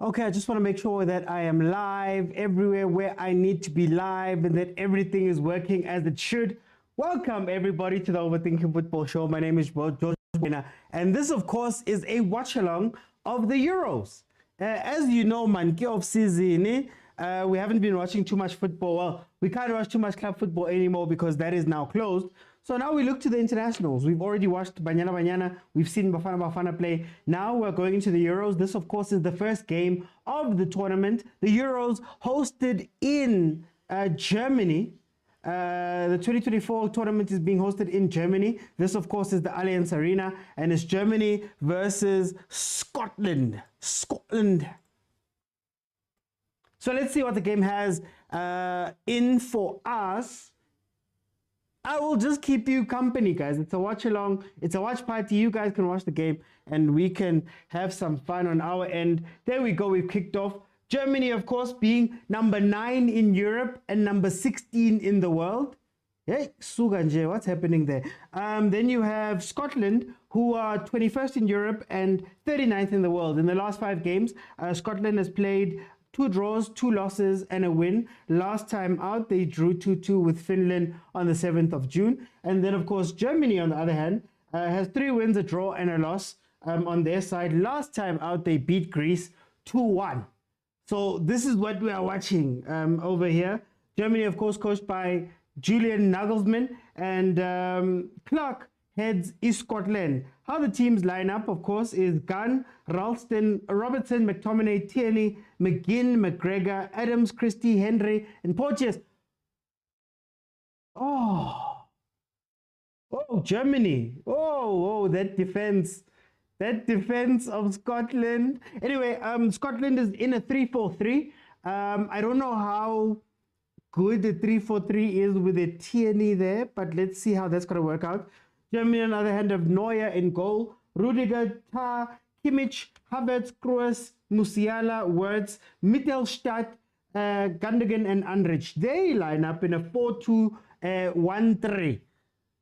Okay, I just want to make sure that I am live everywhere where I need to be live and that everything is working as it should. Welcome, everybody, to the Overthinking Football Show. My name is George, and this, of course, is a watch-along of the Euros. As you know, man, off season, we haven't been watching too much football. Well, we can't watch too much club football anymore because that is now closed. So now we look to the internationals. We've already watched Banyana. We've seen Bafana play. Now we're going into the Euros. This, of course, is the first game of the tournament. The Euros hosted in Germany. The 2024 tournament is being hosted in Germany. This, of course, is the Allianz Arena, and it's Germany versus Scotland. So let's see what the game has in for us. I will just keep you company, guys. It's a watch along. It's a watch party. You guys can watch the game and we can have some fun on our end. There we go. We've kicked off. Germany, of course, being number 9 in Europe and number 16 in the world. Hey, Suganje, what's happening there? Then you have Scotland, who are 21st in Europe and 39th in the world. In the last 5 games, Scotland has played 2 draws, 2 losses, and a win. Last time out, they drew 2-2 with Finland on the 7th of June. And then, of course, Germany, on the other hand, has 3 wins, a draw, and a loss on their side. Last time out, they beat Greece 2-1. So this is what we are watching over here. Germany, of course, coached by Julian Nagelsmann, and Clark heads East Scotland. How the teams line up, of course, is Gunn, Ralston, Robertson, McTominay, Tierney, McGinn, McGregor, Adams, Christie, Henry, and Porteous. Oh, Germany. Oh, that defense of Scotland. Anyway, Scotland is in a 3-4-3. I don't know how good the 3-4-3 is with a Tierney there, but let's see how that's going to work out. Germany, on the other hand, have Neuer in goal, Rudiger, Tah, Kimmich, Havertz, Kroos, Musiala, Wirtz, Mittelstadt, Gundogan, and Andrich. They line up in a 4-2-1-3.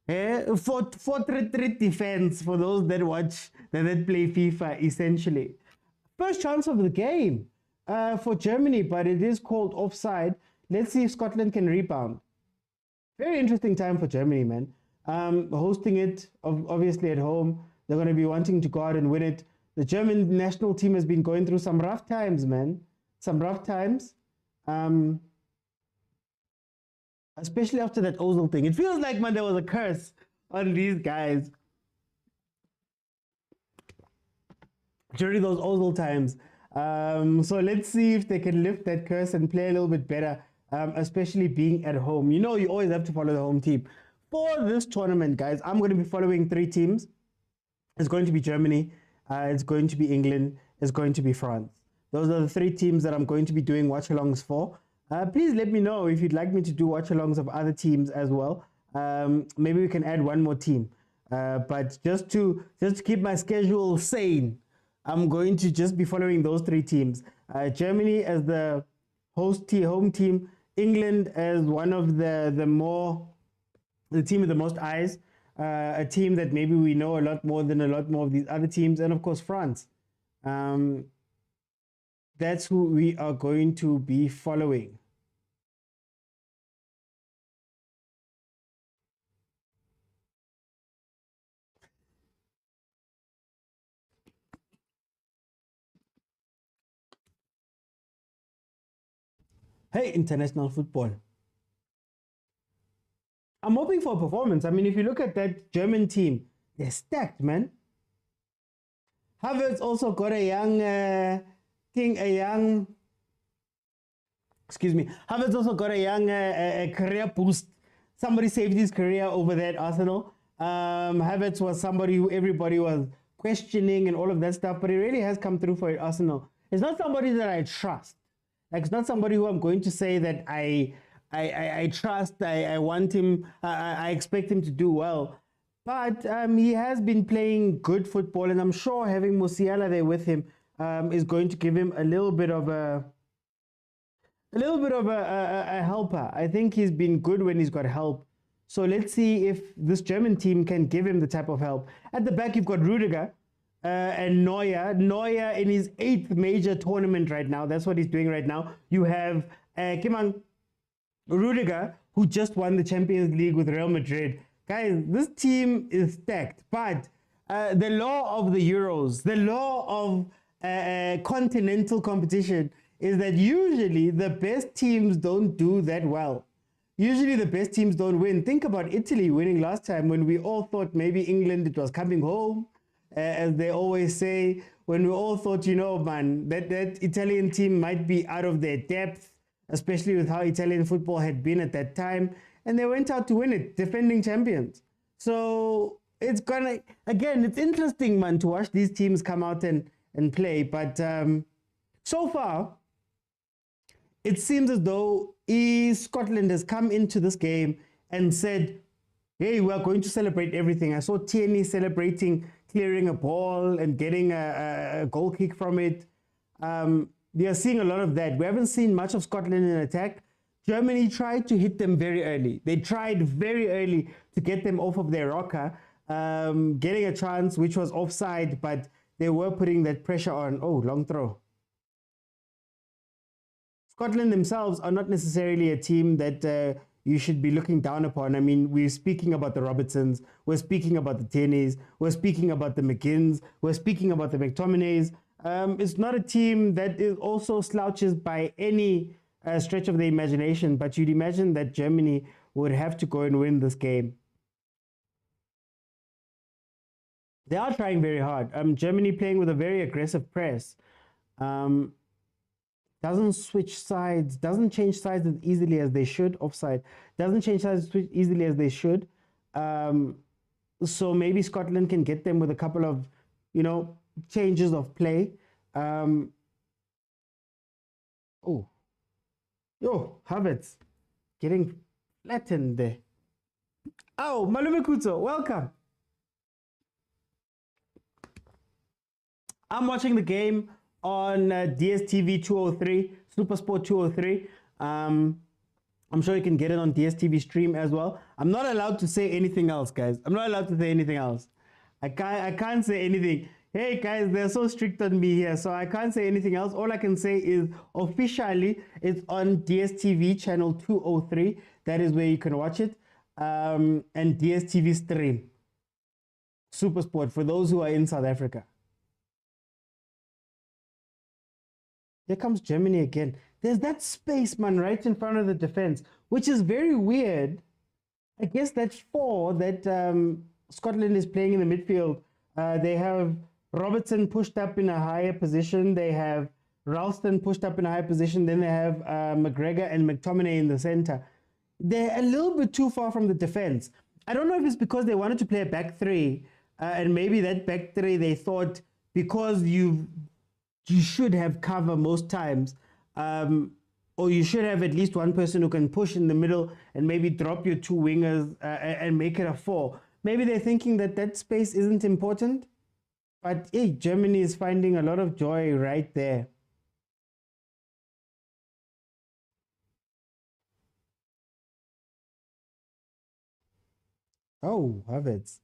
4-3-3 defense for those that watch, that play FIFA, essentially. First chance of the game for Germany, but it is called offside. Let's see if Scotland can rebound. Very interesting time for Germany, man. Hosting it, obviously, at home. They're going to be wanting to go out and win it. The German national team has been going through some rough times, man. Some rough times. Especially after that Ozil thing. It feels like, man, there was a curse on these guys during those Ozil times. So let's see if they can lift that curse and play a little bit better, especially being at home. You know, you always have to follow the home team. For this tournament, guys, I'm going to be following 3 teams. It's going to be Germany, it's going to be England, it's going to be France. Those are the 3 teams that I'm going to be doing watch-alongs for. Please let me know if you'd like me to do watch-alongs of other teams as well. Maybe we can add one more team. But just to keep my schedule sane, I'm going to just be following those 3 teams. Germany as the home team, England as one of the team with the most eyes, a team that maybe we know a lot more than a lot more of these other teams, and of course France. That's who we are going to be following. Hey, international football. I'm hoping for a performance. I mean, if you look at that German team, they're stacked, man. Havertz also got a young Havertz also got a young career boost. Somebody saved his career over there at Arsenal. Havertz was somebody who everybody was questioning and all of that stuff, but he really has come through for Arsenal. It's not somebody that I trust. Like, it's not somebody who I'm going to say that I trust, I want him, I expect him to do well. But he has been playing good football, and I'm sure having Musiala there with him is going to give him a little bit of a helper. I think he's been good when he's got help. So let's see if this German team can give him the type of help. At the back, you've got Rudiger. and Neuer. Neuer in his 8th major tournament right now. That's what he's doing right now. You have Kimang Rudiger, who just won the Champions League with Real Madrid. Guys, this team is stacked. But the law of the Euros, the law of continental competition is that usually the best teams don't do that well. Usually the best teams don't win. Think about Italy winning last time when we all thought maybe England, it was coming home, as they always say, when we all thought, you know, man, that Italian team might be out of their depth, especially with how Italian football had been at that time. And they went out to win it, defending champions. So it's gonna, again, it's interesting, man, to watch these teams come out and play. But so far, it seems as though Scotland has come into this game and said, hey, we are going to celebrate everything. I saw Tierney celebrating clearing a ball and getting a goal kick from it. We are seeing a lot of that. We haven't seen much of Scotland in attack. Germany tried to hit them very early. They tried very early to get them off of their rocker, getting a chance which was offside, but they were putting that pressure on. Oh, long throw. Scotland themselves are not necessarily a team that you should be looking down upon. I mean, we're speaking about the Robertsons, we're speaking about the Tierneys, we're speaking about the McGinns, we're speaking about the McTominays. It's not a team that is also slouches by any stretch of the imagination, but you'd imagine that Germany would have to go and win this game. They are trying very hard. Germany playing with a very aggressive press. Doesn't switch sides, doesn't change sides as easily as they should, offside, doesn't change sides as easily as they should. So maybe Scotland can get them with a couple of, you know, changes of play. Oh, Havertz getting flattened there. Oh, Malume Kuto, welcome. I'm watching the game on DSTV 203, Supersport 203. I'm sure you can get it on DSTV stream as well. I'm not allowed to say anything else, guys. I'm not allowed to say anything else. I can't say anything. Hey, guys, they're so strict on me here, so I can't say anything else. All I can say is officially it's on DSTV channel 203. That is where you can watch it. And DSTV stream. Supersport for those who are in South Africa. Here comes Germany again. There's that space, man, right in front of the defense, which is very weird. I guess that's four that Scotland is playing in the midfield. They have Robertson pushed up in a higher position. They have Ralston pushed up in a higher position. Then they have McGregor and McTominay in the center. They're a little bit too far from the defense. I don't know if it's because they wanted to play a back three, and maybe that back three they thought because you should have cover most times, or you should have at least one person who can push in the middle and maybe drop your two wingers and make it a four. Maybe they're thinking that that space isn't important, but hey, Germany is finding a lot of joy right there. Oh, Havertz.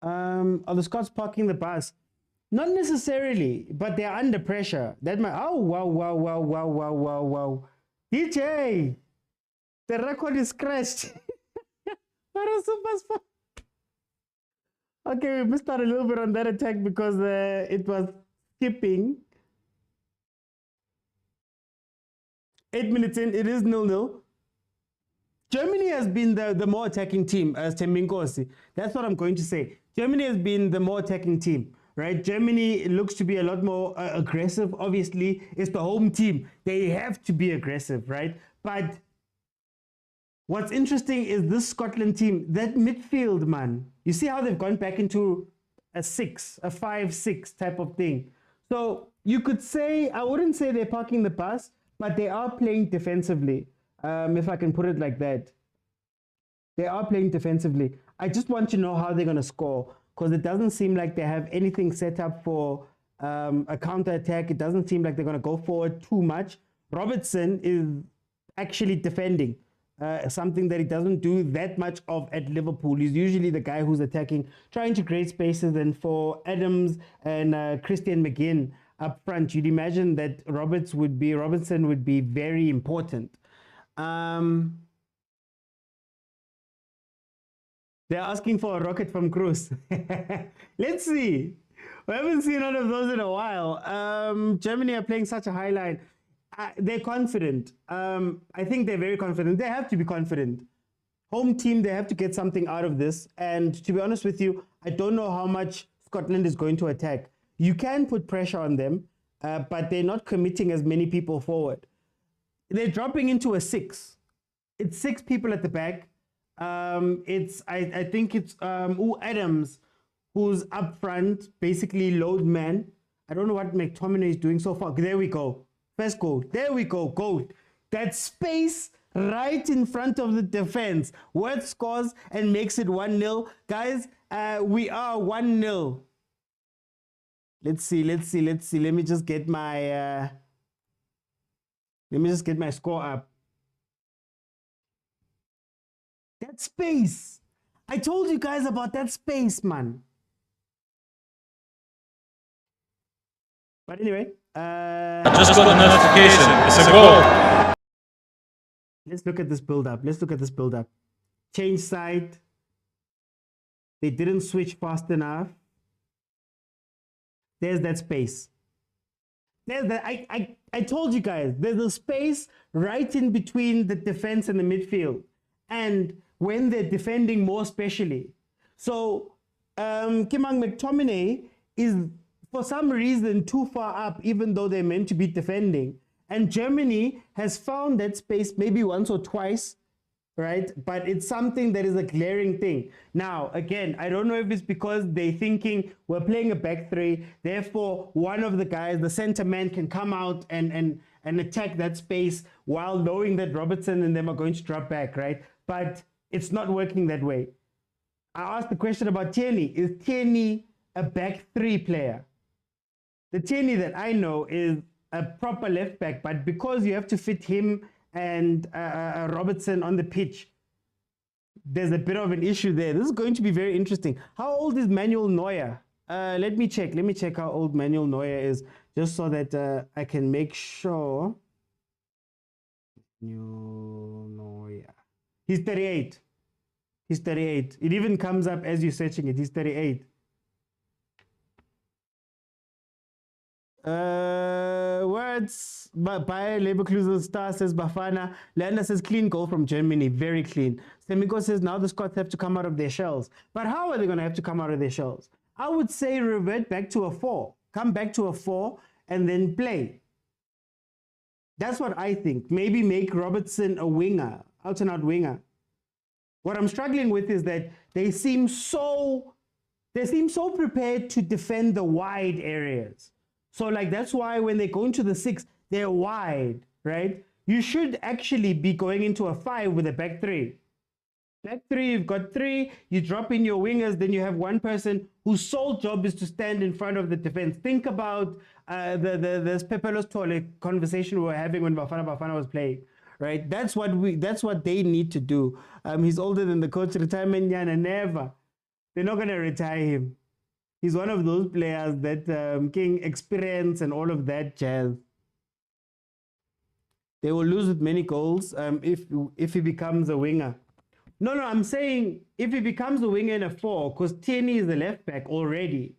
Are the Scots parking the bus? Not necessarily, but they're under pressure. That might. Oh, wow. DJ, the record is crashed. What a super sport. Okay, we missed out a little bit on that attack because it was skipping. 8 minutes in, it is 0-0. Germany has been the more attacking team, as Tembinkosi. That's what I'm going to say. Germany has been the more attacking team, right? Germany looks to be a lot more aggressive. Obviously, it's the home team. They have to be aggressive, right? But what's interesting is this Scotland team, that midfield, man. You see how they've gone back into a 5-6 type of thing. So you could say, I wouldn't say they're parking the bus, but they are playing defensively. If I can put it like that. They are playing defensively. I just want to know how they're going to score, because it doesn't seem like they have anything set up for a counter-attack. It doesn't seem like they're going to go forward too much. Robertson is actually defending. something that he doesn't do that much of at Liverpool. He's usually the guy who's attacking, trying to create spaces. And for Adams and Christian McGinn up front, you'd imagine that Robertson would be very important. They're asking for a rocket from Cruz. Let's see. We haven't seen one of those in a while. Germany are playing such a high line. They're confident. I think they're very confident. They have to be confident. Home team, they have to get something out of this. And to be honest with you, I don't know how much Scotland is going to attack. You can put pressure on them, but they're not committing as many people forward. They're dropping into a 6. It's 6 people at the back. I think it's Adams who's up front, basically load man. I don't know what McTominay is doing so far. There we go. First goal. There we go. Goal. That space right in front of the defense. Worth scores and makes it 1-0. Guys, we are 1-0. Let's see. Let me just get my score up. That space. I told you guys about that space, man. But anyway, just got a notification. It's a goal. Let's look at this build up. Change side. They didn't switch fast enough. There's that space. There's that. I told you guys, there's a space right in between the defense and the midfield. And when they're defending more especially. So Kimang McTominay is for some reason too far up, even though they're meant to be defending. And Germany has found that space maybe once or twice, right? But it's something that is a glaring thing. Now, again, I don't know if it's because they're thinking we're playing a back 3, therefore one of the guys, the center man, can come out and attack that space while knowing that Robertson and them are going to drop back, right? But it's not working that way. I asked the question about Tierney. Is Tierney a back 3 player? The Tierney that I know is a proper left back, but because you have to fit him and Robertson on the pitch, there's a bit of an issue there. This is going to be very interesting. How old is Manuel Neuer? Let me check how old Manuel Neuer is, just so that I can make sure. Neuer. He's 38. He's 38. It even comes up as you're searching it. He's 38. Words by Leverkusen star says Bafana. Leander says clean goal from Germany, very clean. Semiko says now the Scots have to come out of their shells. But how are they going to have to come out of their shells? I would say revert back to a 4. Come back to a 4 and then play. That's what I think. Maybe make Robertson a winger, out and out winger. What I'm struggling with is that they seem so prepared to defend the wide areas. So like that's why when they go into the 6, they're wide, right? You should actually be going into a 5 with a back 3. Back 3, you've got 3, you drop in your wingers, then you have one person whose sole job is to stand in front of the defense. Think about the Pepelos Tole conversation we were having when Bafana was playing, right? That's what they need to do. He's older than the coach, retirement yana, never. They're not going to retire him. He's one of those players that King experience and all of that jazz. They will lose with many goals if he becomes a winger. No, I'm saying if he becomes a winger in a 4, because Tierney is a left back already.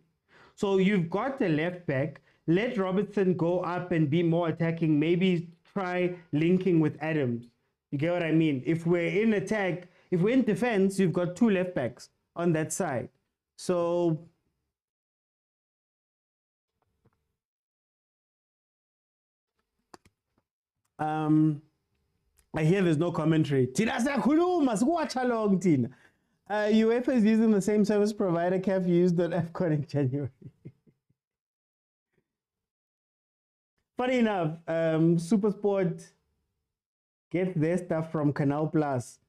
So you've got the left back. Let Robertson go up and be more attacking. Maybe try linking with Adams. You get what I mean? If we're in attack, if we're in defense, you've got 2 left backs on that side. So I hear there's no commentary. UEFA is using the same service provider CAF used on AFCON in January. Funny enough, Supersport gets their stuff from Canal Plus.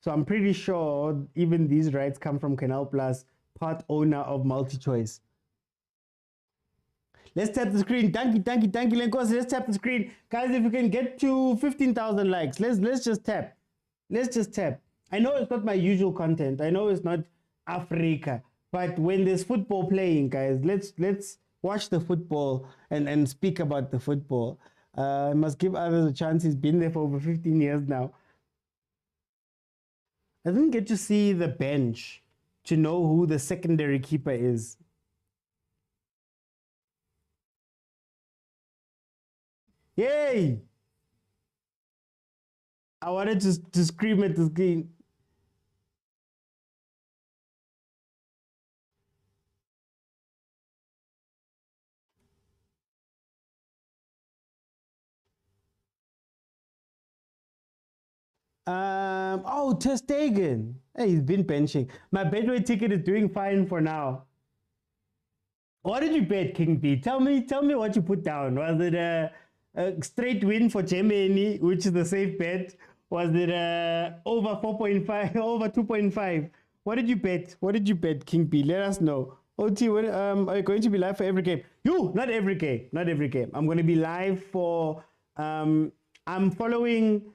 So I'm pretty sure even these rights come from Canal Plus, part owner of MultiChoice. Let's tap the screen. Thank you, Lenkos. Let's tap the screen. Guys, if we can get to 15,000 likes, let's just tap. Let's just tap. I know it's not my usual content. I know it's not Africa. But when there's football playing, guys, let's watch the football and speak about the football. I must give others a chance. He's been there for over 15 years now. I didn't get to see the bench to know who the secondary keeper is. Yay! I wanted to scream at the screen. Oh, Ter Stegen. Hey, he's been benching. My Betway ticket is doing fine for now. What did you bet, King B? Tell me what you put down. Was it a straight win for Germany, which is the safe bet? Was it over 4.5, over 2.5? What did you bet? What did you bet, King B? Let us know. OT, are you going to be live for every game? Not every game. Not every game. I'm going to be live for, I'm following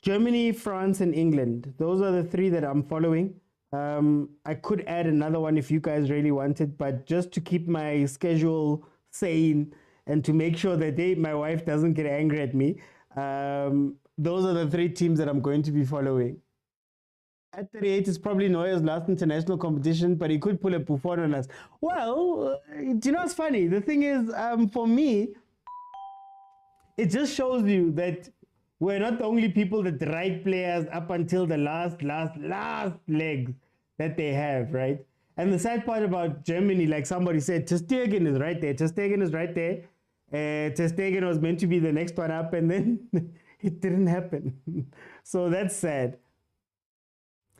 Germany, France, and England. Those are the three that I'm following. I could add another one if you guys really wanted, but just to keep my schedule sane and to make sure that my wife doesn't get angry at me, those are the three teams that I'm going to be following. At 38, it's probably Neuer's last international competition, but he could pull a Buffon on us. Well, do you know what's funny? The thing is, for me, it just shows you that we're not the only people that ride players up until the last legs that they have, right? And the sad part about Germany, like somebody said, Ter Stegen is right there. Ter Stegen is right there. Ter Stegen was meant to be the next one up, and then it didn't happen. So that's sad.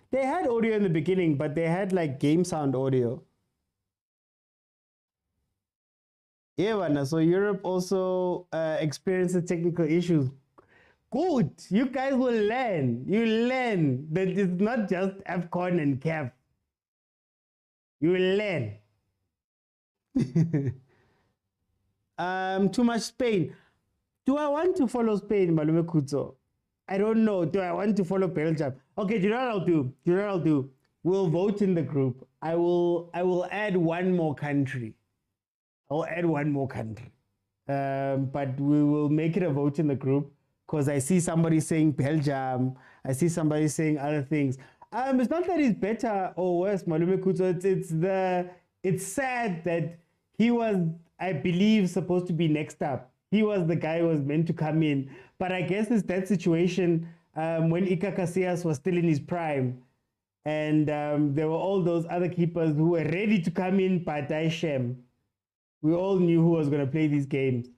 They had audio in the beginning, but they had like game sound audio. Yeah, so Europe also experiences technical issues. Good. You guys will learn. You learn that it's not just AFCON and CAF. You will learn. Too much Spain. Do I want to follow Spain, Malume Kuzo? I don't know. Do I want to follow Belgium? Okay, do you know what I'll do? Do you know what I'll do? We'll vote in the group. I will add one more country. I'll add one more country. But we will make it a vote in the group because I see somebody saying Belgium. I see somebody saying other things. It's not that he's better or worse, Malume Kuzo. It's sad that he was, I believe, supposed to be next up. He was the guy who was meant to come in. But I guess it's that situation when Iker Casillas was still in his prime. And there were all those other keepers who were ready to come in, but Shem. We all knew who was going to play these games.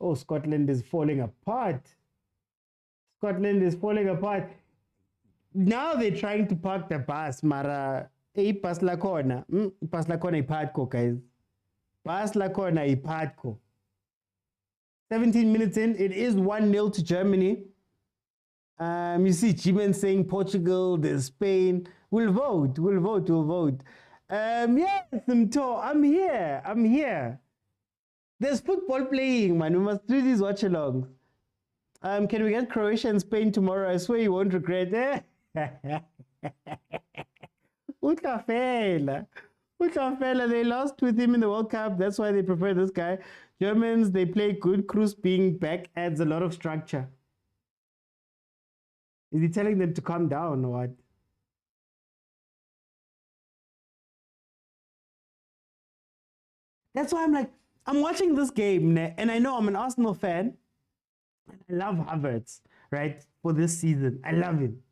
Oh, Scotland is falling apart. Scotland is falling apart. Now they're trying to park the bus, Mara. Hey, pas la corner. Pas la corner ipatko, guys. Pas la corner ipatko. 17 minutes in, it is 1-0 to Germany. You see Jimen saying Portugal, there's Spain. We'll vote. Yes, I'm here. There's football playing, man. We must do these watch-alongs. Can we get Croatia and Spain tomorrow? I swear you won't regret it. Utlafela, they lost with him in the World Cup. That's why they prefer this guy. Germans, they play good. Cruz being back adds a lot of structure. Is he telling them to calm down or what? That's why I'm watching this game, and I know I'm an Arsenal fan. And I love Havertz, right, for this season. I love him.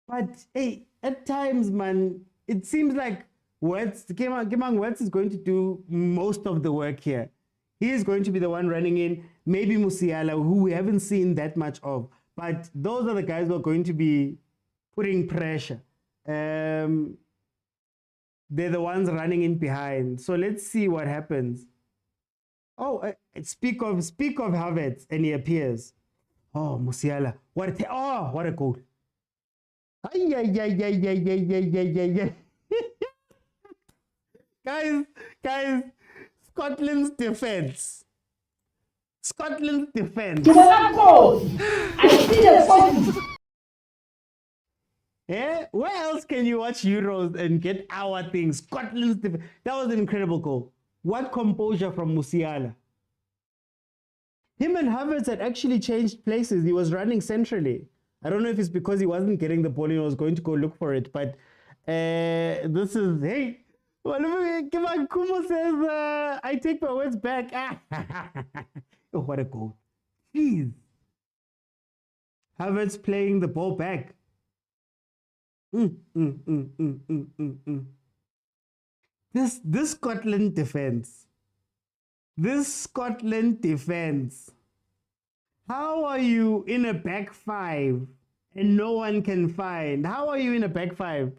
But, hey, at times, man, it seems like Gemang Wirtz is going to do most of the work here. He is going to be the one running in, maybe Musiala, who we haven't seen that much of. But those are the guys who are going to be putting pressure. They're the ones running in behind. So let's see what happens. Oh, speak of Havertz, and he appears. Oh, Musiala. What a goal. Guys, Scotland's defense. I see the Yeah, where else can you watch Euros and get our things? Scotland's that was an incredible goal. What composure from Musiala. Him and Havertz had actually changed places. He was running centrally. I don't know if it's because he wasn't getting the ball and he was going to go look for it, but this is, hey, Kumo says, I take my words back. Oh, what a goal. Jeez. Havertz playing the ball back. This Scotland defense. This Scotland defense. How are you in a back five and no one can find? How are you in a back five?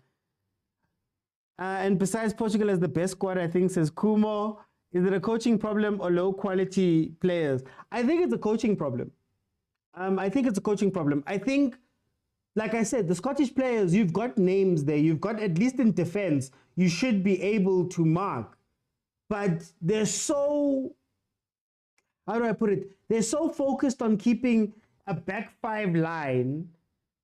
And besides, Portugal has the best squad, I think, says Kumo. Is it a coaching problem or low quality players? I think it's a coaching problem. I think it's a coaching problem. I think, like I said, the Scottish players, you've got names there. You've got, at least in defense, you should be able to mark. But they're so, how do I put it? They're so focused on keeping a back five line,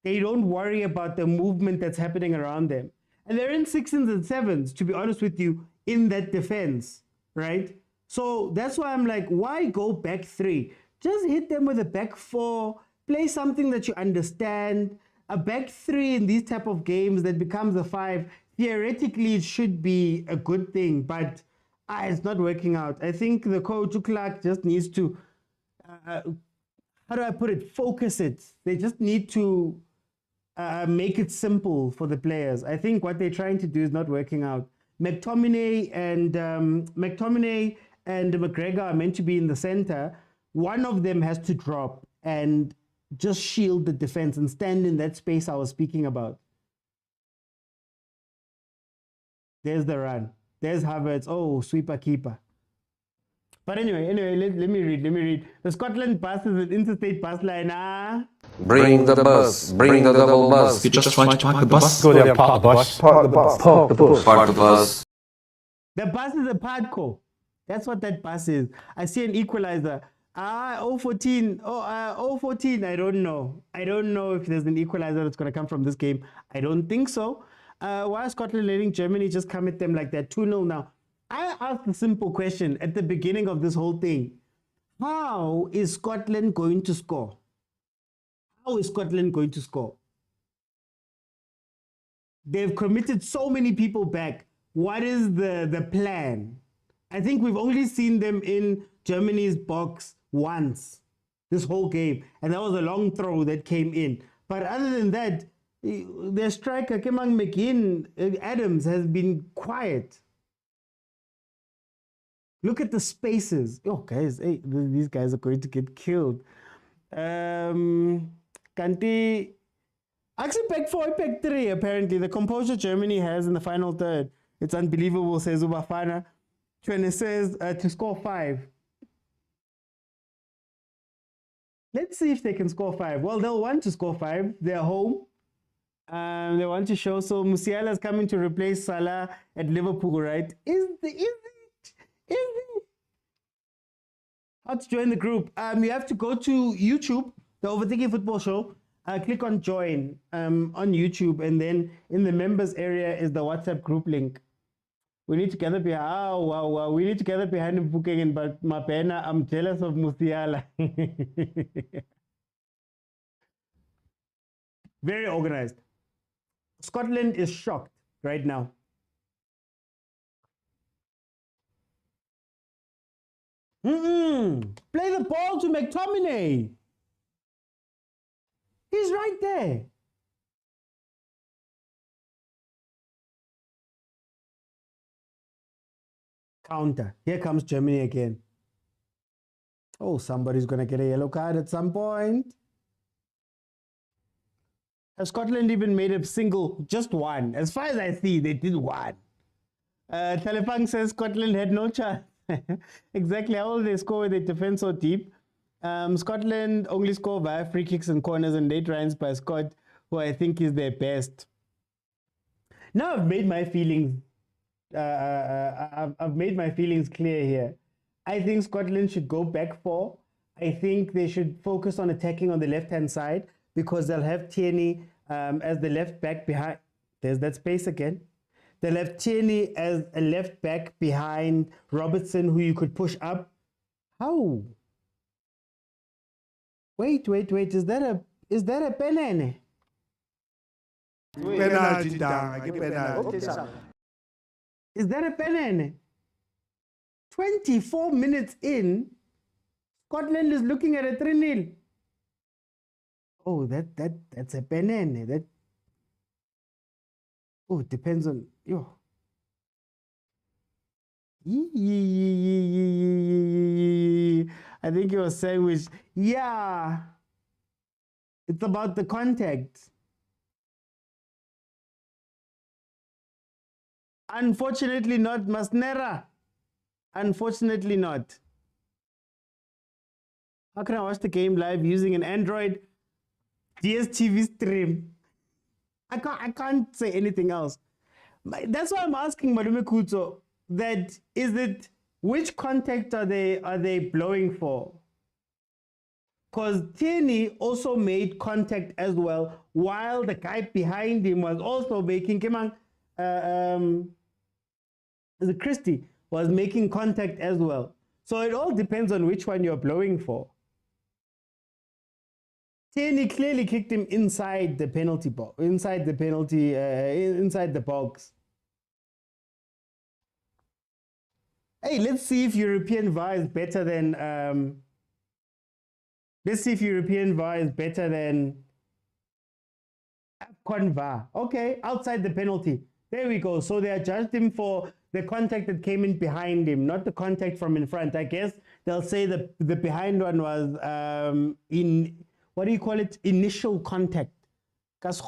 they don't worry about the movement that's happening around them. And they're in 6s and 7s, to be honest with you, in that defense, right? So that's why I'm like, why go back 3? Just hit them with a back 4, play something that you understand. A back 3 in these type of games that becomes a 5, theoretically it should be a good thing, but it's not working out. I think the coach, Clark, just needs to, how do I put it, focus it. They just need to make it simple for the players. I think what they're trying to do is not working out. McTominay and McGregor are meant to be in the center. One of them has to drop and just shield the defense and stand in that space I was speaking about. There's the run. There's Havertz. Oh, sweeper keeper. But anyway, let me read. The Scotland bus is an interstate bus line. Bring the bus. Bring the double bus. You're just trying to park the bus. Go there and park the bus. Park the bus. Park the bus. Park the bus. The bus is a padco. That's what that bus is. I see an equalizer. 014. 014. I don't know. I don't know if there's an equalizer that's going to come from this game. I don't think so. Why is Scotland letting Germany just come at them like that? 2-0 now. I asked a simple question at the beginning of this whole thing. How is Scotland going to score? How is Scotland going to score? They've committed so many people back. What is the plan? I think we've only seen them in Germany's box once this whole game, and that was a long throw that came in. But other than that, their striker, Kemang McGinn, Adams, has been quiet. Look at the spaces. Oh, guys, hey, these guys are going to get killed. Kanti, actually, pack 4, pack 3, apparently. The composure Germany has in the final third. It's unbelievable, says Bafana. Tshwane says to score 5. Let's see if they can score 5. Well, they'll want to score 5. They're home. They want to show. So Musiala is coming to replace Salah at Liverpool, right? Is it? How to join the group? You have to go to YouTube, the Overthinking Football Show. Click on join on YouTube, and then in the members area is the WhatsApp group link. We need to gather behind. We need to gather behind the booking, but Mapena, I'm jealous of Musiala. Very organized. Scotland is shocked right now. Play the ball to McTominay. He's right there. Counter. Here comes Germany again. Oh, somebody's going to get a yellow card at some point. Has Scotland even made a single, just one? As far as I see, they did one. Telefang says Scotland had no chance. Exactly. How will they score with their defense so deep? Scotland only score via free kicks and corners and late runs by Scott, who I think is their best. Now I've made my feelings. I've made my feelings clear here. I think Scotland should go back 4. I think they should focus on attacking on the left-hand side because they'll have Tierney as the left back behind. There's that space again. They left Tierney as a left back behind Robertson, who you could push up. How? Wait. Is that a penene? Penalty down. Penalty. Is that a penene? 24 minutes in, Scotland is looking at a 3-0. Oh, that's a penene. That. Oh, it depends on yo. I think your sandwich. Yeah. It's about the contact. Unfortunately not, Masnera. Unfortunately not. How can I watch the game live using an Android DSTV stream? I can't say anything else. That's why I'm asking Madume Kuto, that is it, which contact are they blowing for? Because Tierney also made contact as well, while the guy behind him was also making Christie was making contact as well. So it all depends on which one you're blowing for. Tierney clearly kicked him inside the penalty box, inside the box. Hey, let's see if European VAR is better than. Let's see if European VAR is better than AFCON VAR. Okay, outside the penalty. There we go. So they adjudged him for the contact that came in behind him, not the contact from in front. I guess they'll say the behind one was in. What do you call it? Initial contact. Codes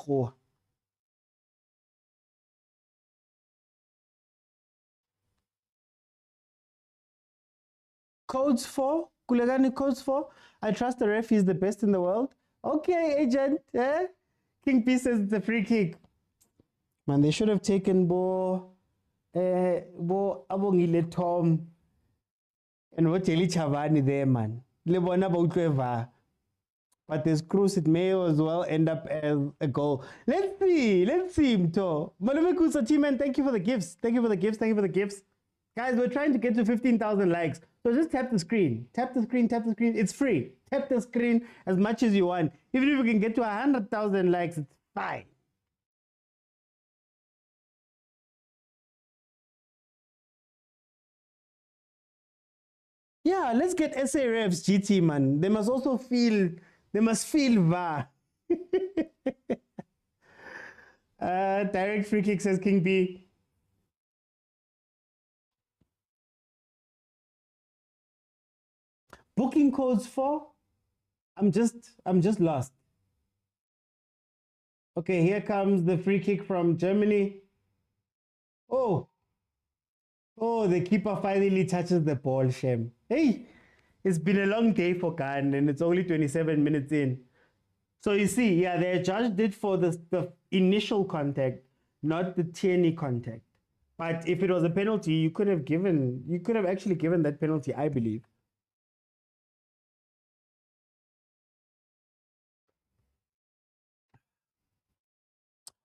4? Kulegani codes 4? I trust the ref, he's the best in the world. Okay, agent. King P says it's a free kick. Man, they should have taken Bo Abongile Tom and what Jelly Chavani there, man. Lebona Bautweva. But this cruise, it may as well end up as a goal. Let's see, Mto. Malume Kusa team, and thank you for the gifts. Thank you for the gifts. Guys, we're trying to get to 15,000 likes. So just tap the screen. Tap the screen. It's free. Tap the screen as much as you want. Even if we can get to 100,000 likes, it's fine. Yeah, let's get SA refs GT, man. They must also feel VAR. Direct free kick, says King B. Booking codes for? I'm just lost. Okay, here comes the free kick from Germany. Oh, the keeper finally touches the ball, Shem. Hey, it's been a long day for Khan and it's only 27 minutes in. So you see, yeah, they judged it for the initial contact, not the Tierney contact. But if it was a penalty, you could have actually given that penalty, I believe.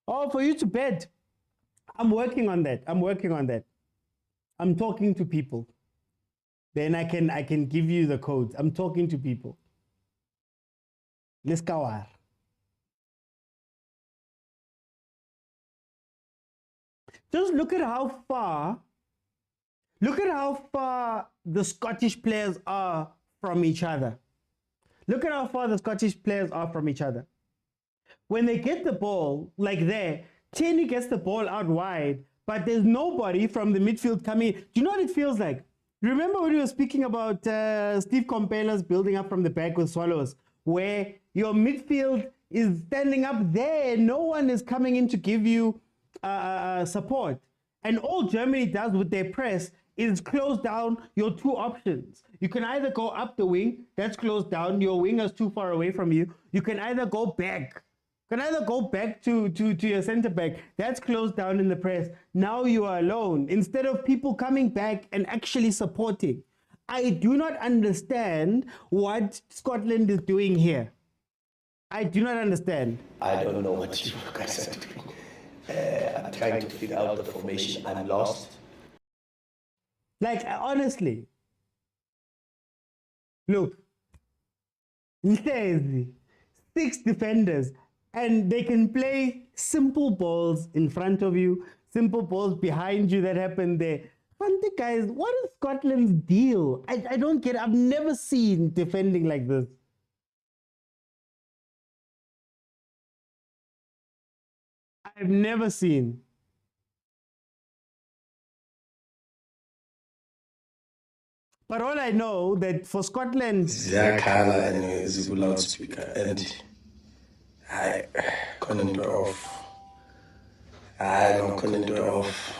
Oh, for you to bet. I'm working on that. I'm talking to people. Then I can give you the codes. I'm talking to people. Let's go. Just look at how far the Scottish players are from each other. When they get the ball, like there, Tierney gets the ball out wide, but there's nobody from the midfield coming. Do you know what it feels like? Remember when we were speaking about Steve Compella's building up from the back with Swallows, where your midfield is standing up there, no one is coming in to give you support. And all Germany does with their press is close down your two options. You can either go up the wing, that's closed down, your wing is too far away from you. You can either go back. To your center back. That's closed down in the press. Now you are alone. Instead of people coming back and actually supporting. I do not understand what Scotland is doing here. I do not understand. I don't know what you guys are doing. I'm trying to figure out the formation. I'm lost. Like, honestly. Look. There's 6 defenders. And they can play simple balls in front of you, simple balls behind you that happen there. And the guys, what is Scotland's deal? I don't get it. I've never seen defending like this. I've never seen. But all I know that for Scotland, Ziyakhala and Zibu loudspeaker and I couldn't do it off. I don't couldn't do it off.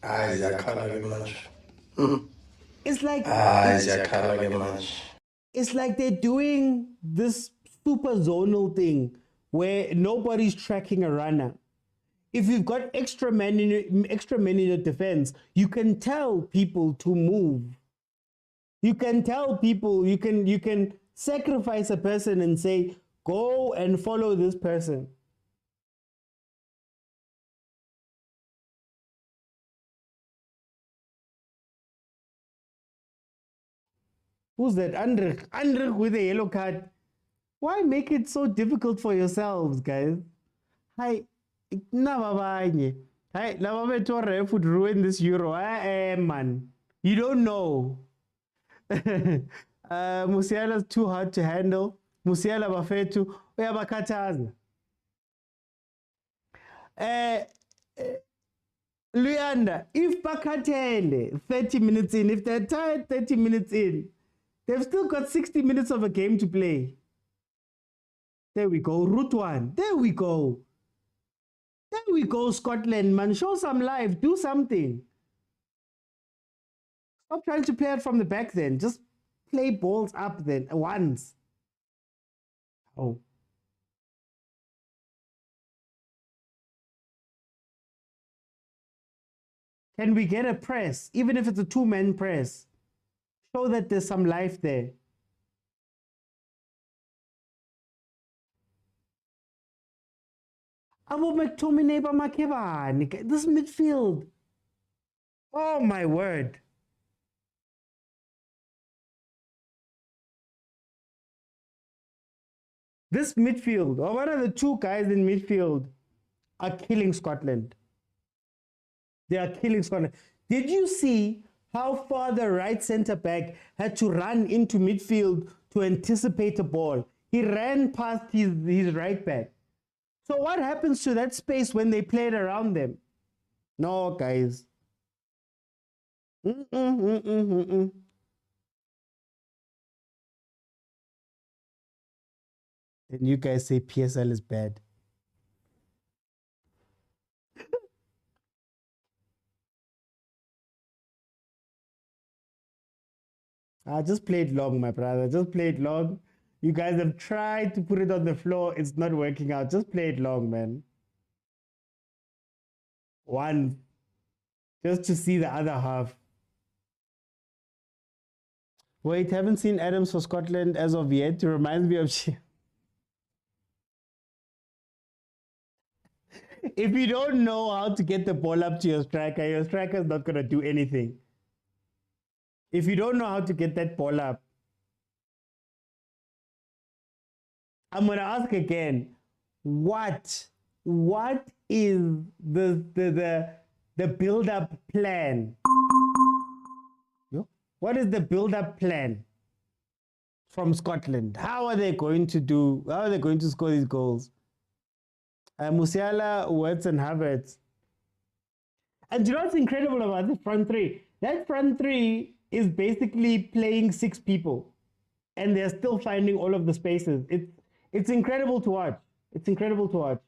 I Ziyakhala very much. it's like Ziyakhala very much. it's like they're doing this super zonal thing where nobody's tracking a runner. If you've got extra men in your defense, you can tell people to move. You can tell people, you can sacrifice a person and say, go and follow this person. Who's that? Andrich with a yellow card. Why make it so difficult for yourselves, guys? Hi, Navavanye. Hi, Lavabeto would ruin this Euro. Man, you don't know. Musiala's too hard to handle. Musiala bafetu uyabakhathaza. Luyanda, if bakhathele 30 minutes in, if they're tired 30 minutes in, they've still got 60 minutes of a game to play. There we go, route 1. There we go. There we go, Scotland, man. Show some life. Do something. Stop trying to play it from the back then. Just play balls up then once. Oh. Can we get a press? Even if it's a 2-man press. Show that there's some life there. This midfield. Oh my word. This midfield, or one of the 2 guys in midfield, are killing Scotland. They are killing Scotland. Did you see how far the right centre back had to run into midfield to anticipate a ball? He ran past his right back. So what happens to that space when they played around them? No, guys. And you guys say PSL is bad. I just played long, my brother. Just played long. You guys have tried to put it on the floor. It's not working out. Just play it long, man. 1. Just to see the other half. Wait, haven't seen Adams for Scotland as of yet. It reminds me of... If you don't know how to get the ball up to your striker's not going to do anything. If you don't know how to get that ball up, I'm going to ask again, what is the build-up plan? What is the build-up plan from Scotland? How are they going to score these goals? Musiala, Wirtz, and Havertz. And do you know what's incredible about the front 3? That front 3 is basically playing 6 people, and they're still finding all of the spaces. It's incredible to watch. It's incredible to watch.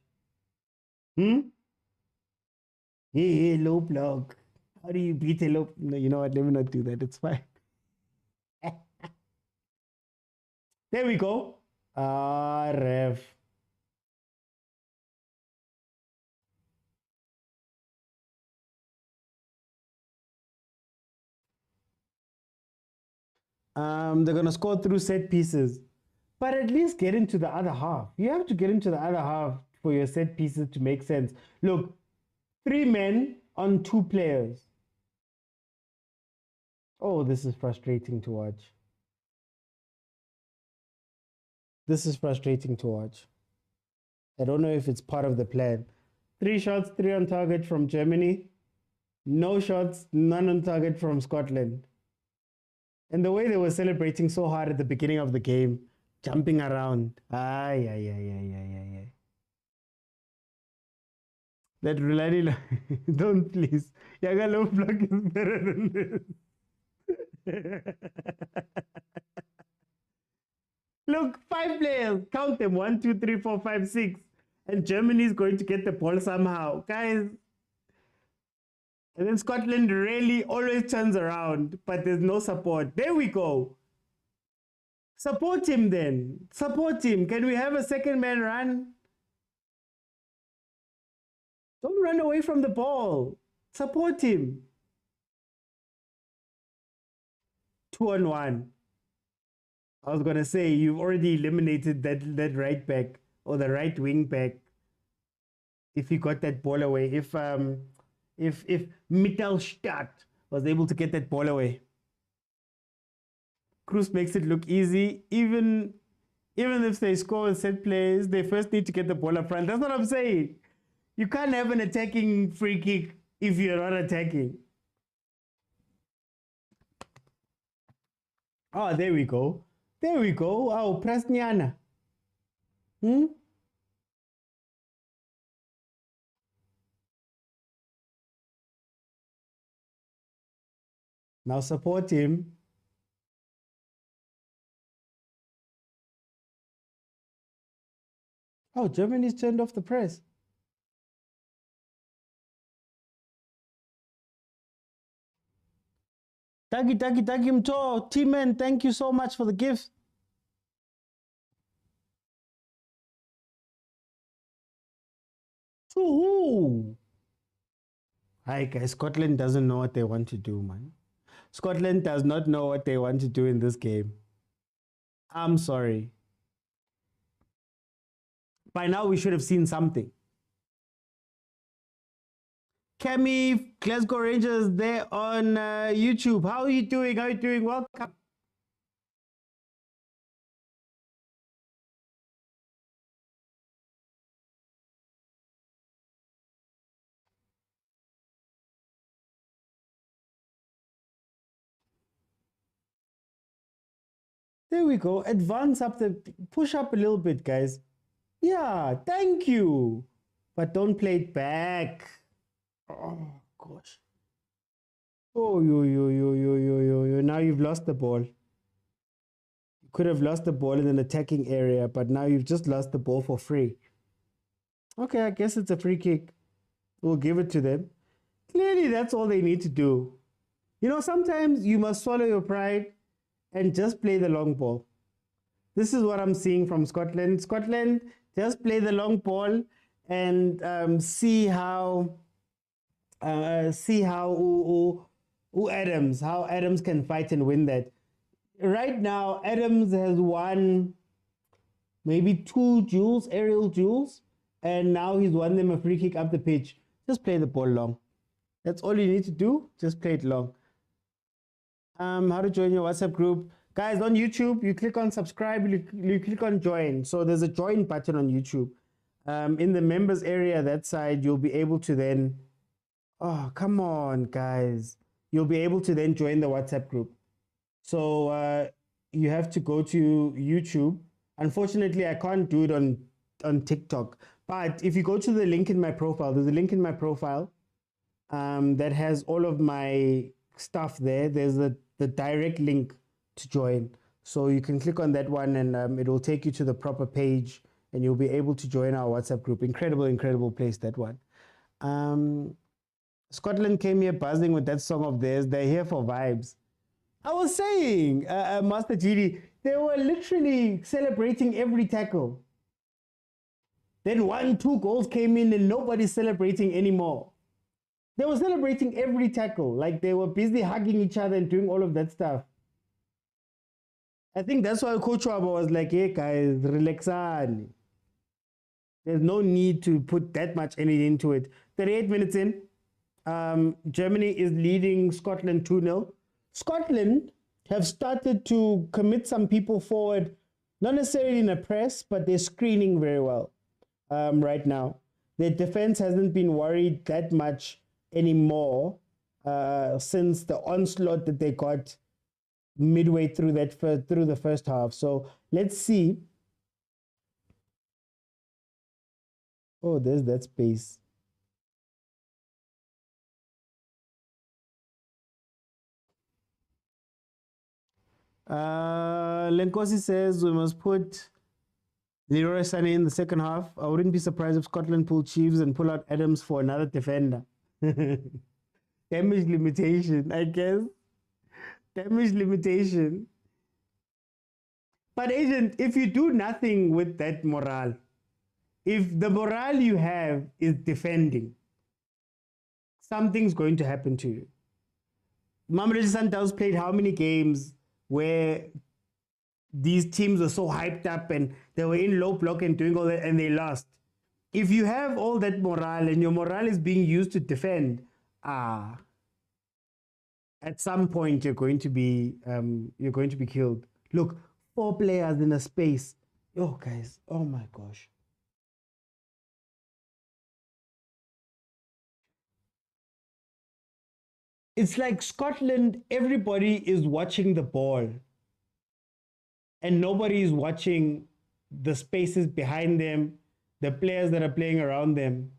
Hey, low block. How do you beat a low? No, you know what? Let me not do that. It's fine. There we go. Ref. They're going to score through set pieces. But at least get into the other half. You have to get into the other half for your set pieces to make sense. Look, 3 men on 2 players. Oh, this is frustrating to watch. This is frustrating to watch. I don't know if it's part of the plan. 3 shots, 3 on target from Germany. No shots, none on target from Scotland. And the way they were celebrating so hard at the beginning of the game, jumping around. Ay, ay, ay, ay, ay, ay, ay. That rulani, don't please. Yaga low block is better than this. Look, 5 players. Count them. 1, 2, 3, 4, 5, 6. And Germany is going to get the ball somehow. Guys. And then Scotland really always turns around, but there's no support. There we go. Support him then. Support him. Can we have a second man run? Don't run away from the ball. Support him. 2 on 1. I was going to say, you've already eliminated that right back or the right wing back. If you got that ball away. If Mittelstadt was able to get that ball away. Cruz makes it look easy. Even if they score in set plays, they first need to get the ball up front. That's what I'm saying. You can't have an attacking free kick if you're not attacking. Oh, there we go. There we go. Oh, Prasnyana. Now support him. Oh, Germany's turned off the press. Tagi Mto, T-Man, thank you so much for the gift. To who? Hi guys, Scotland doesn't know what they want to do, man. Scotland does not know what they want to do in this game. I'm sorry. By now we should have seen something. Cammy, Glasgow Rangers, there on YouTube. How are you doing? How are you doing? Welcome. There we go. Advance up push up a little bit, guys. Yeah, thank you. But don't play it back. Oh, gosh. Oh, yo. Now you've lost the ball. You could have lost the ball in an attacking area, but now you've just lost the ball for free. Okay, I guess it's a free kick. We'll give it to them. Clearly, that's all they need to do. You know, sometimes you must swallow your pride and just play the long ball. This is what I'm seeing from Scotland. Scotland, just play the long ball and see how Adams can fight and win that. Right now, Adams has won maybe 2 duels, aerial duels, and now he's won them a free kick up the pitch. Just play the ball long. That's all you need to do. Just play it long. How to join your WhatsApp group. Guys, on YouTube, you click on subscribe, you click on join. So there's a join button on YouTube. In the members area, that side, you'll be able to then, oh, come on, guys. You'll be able to then join the WhatsApp group. So you have to go to YouTube. Unfortunately, I can't do it on TikTok. But if you go to the link in my profile, there's a link in my profile that has all of my stuff there. There's the direct link to join. So you can click on that one and it will take you to the proper page and you'll be able to join our WhatsApp group. Incredible place, that one. Scotland came here buzzing with that song of theirs. They're here for vibes. I was saying, Master GD, they were literally celebrating every tackle. Then 1, 2 goals came in and nobody's celebrating anymore. They were celebrating every tackle. Like they were busy hugging each other and doing all of that stuff. I think that's why Coach Waba was like, hey guys, relaxani. There's no need to put that much energy into it. 38 minutes in, Germany is leading Scotland 2-0. Scotland have started to commit some people forward, not necessarily in a press, but they're screening very well right now. Their defense hasn't been worried that much anymore since the onslaught that they got midway through through the first half. So let's see. Oh, there's that space. Lenkosi says we must put Leroy Sané in the second half. I wouldn't be surprised if Scotland pull Chiefs and pull out Adams for another defender. Damage limitation, I guess. Damage limitation. But agent, if you do nothing with that morale, if the morale you have is defending, something's going to happen to you. Mamelodi Sundowns played how many games where these teams were so hyped up and they were in low block and doing all that and they lost. If you have all that morale and your morale is being used to defend, at some point you're going to be killed. Look, 4 players in a space. Oh guys, oh my gosh. It's like Scotland, everybody is watching the ball and nobody is watching the spaces behind them, the players that are playing around them.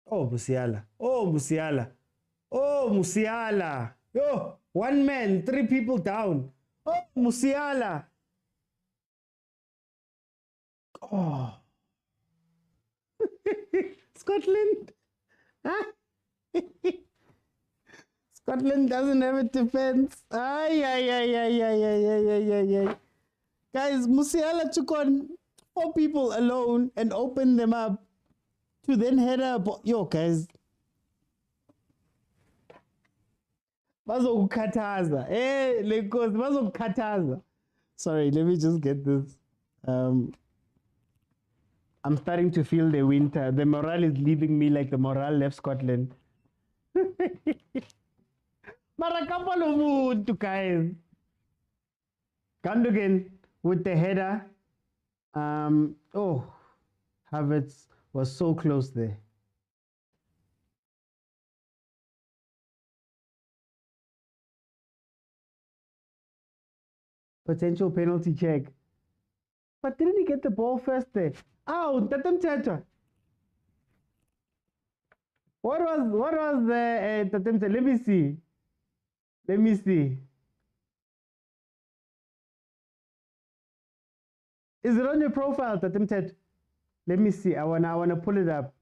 Oh, Musiala. Oh, Musiala. Oh, Musiala. Yo, 1 man, 3 people down. Oh, Musiala. Oh. Scotland. Huh? Scotland doesn't have a defense. Ay, ay, ay, ay, ay, ay, ay, ay, ay, ay. Guys, Musiala took on 4 people alone and opened them up to then head up. Yo, guys. Bazokukataza. Eh, Lekos, bazokukataza. Sorry, let me just get this. I'm starting to feel the winter. The morale is leaving me like the morale left Scotland. Marakapalomuntu, guys. Gundogan with the header. Oh, Havertz was so close there. Potential penalty check. But didn't he get the ball first there? Oh, Tatum. What was the Tatum? Let me see. Let me see. Is it on your profile, Tatum? Let me see. I wanna pull it up.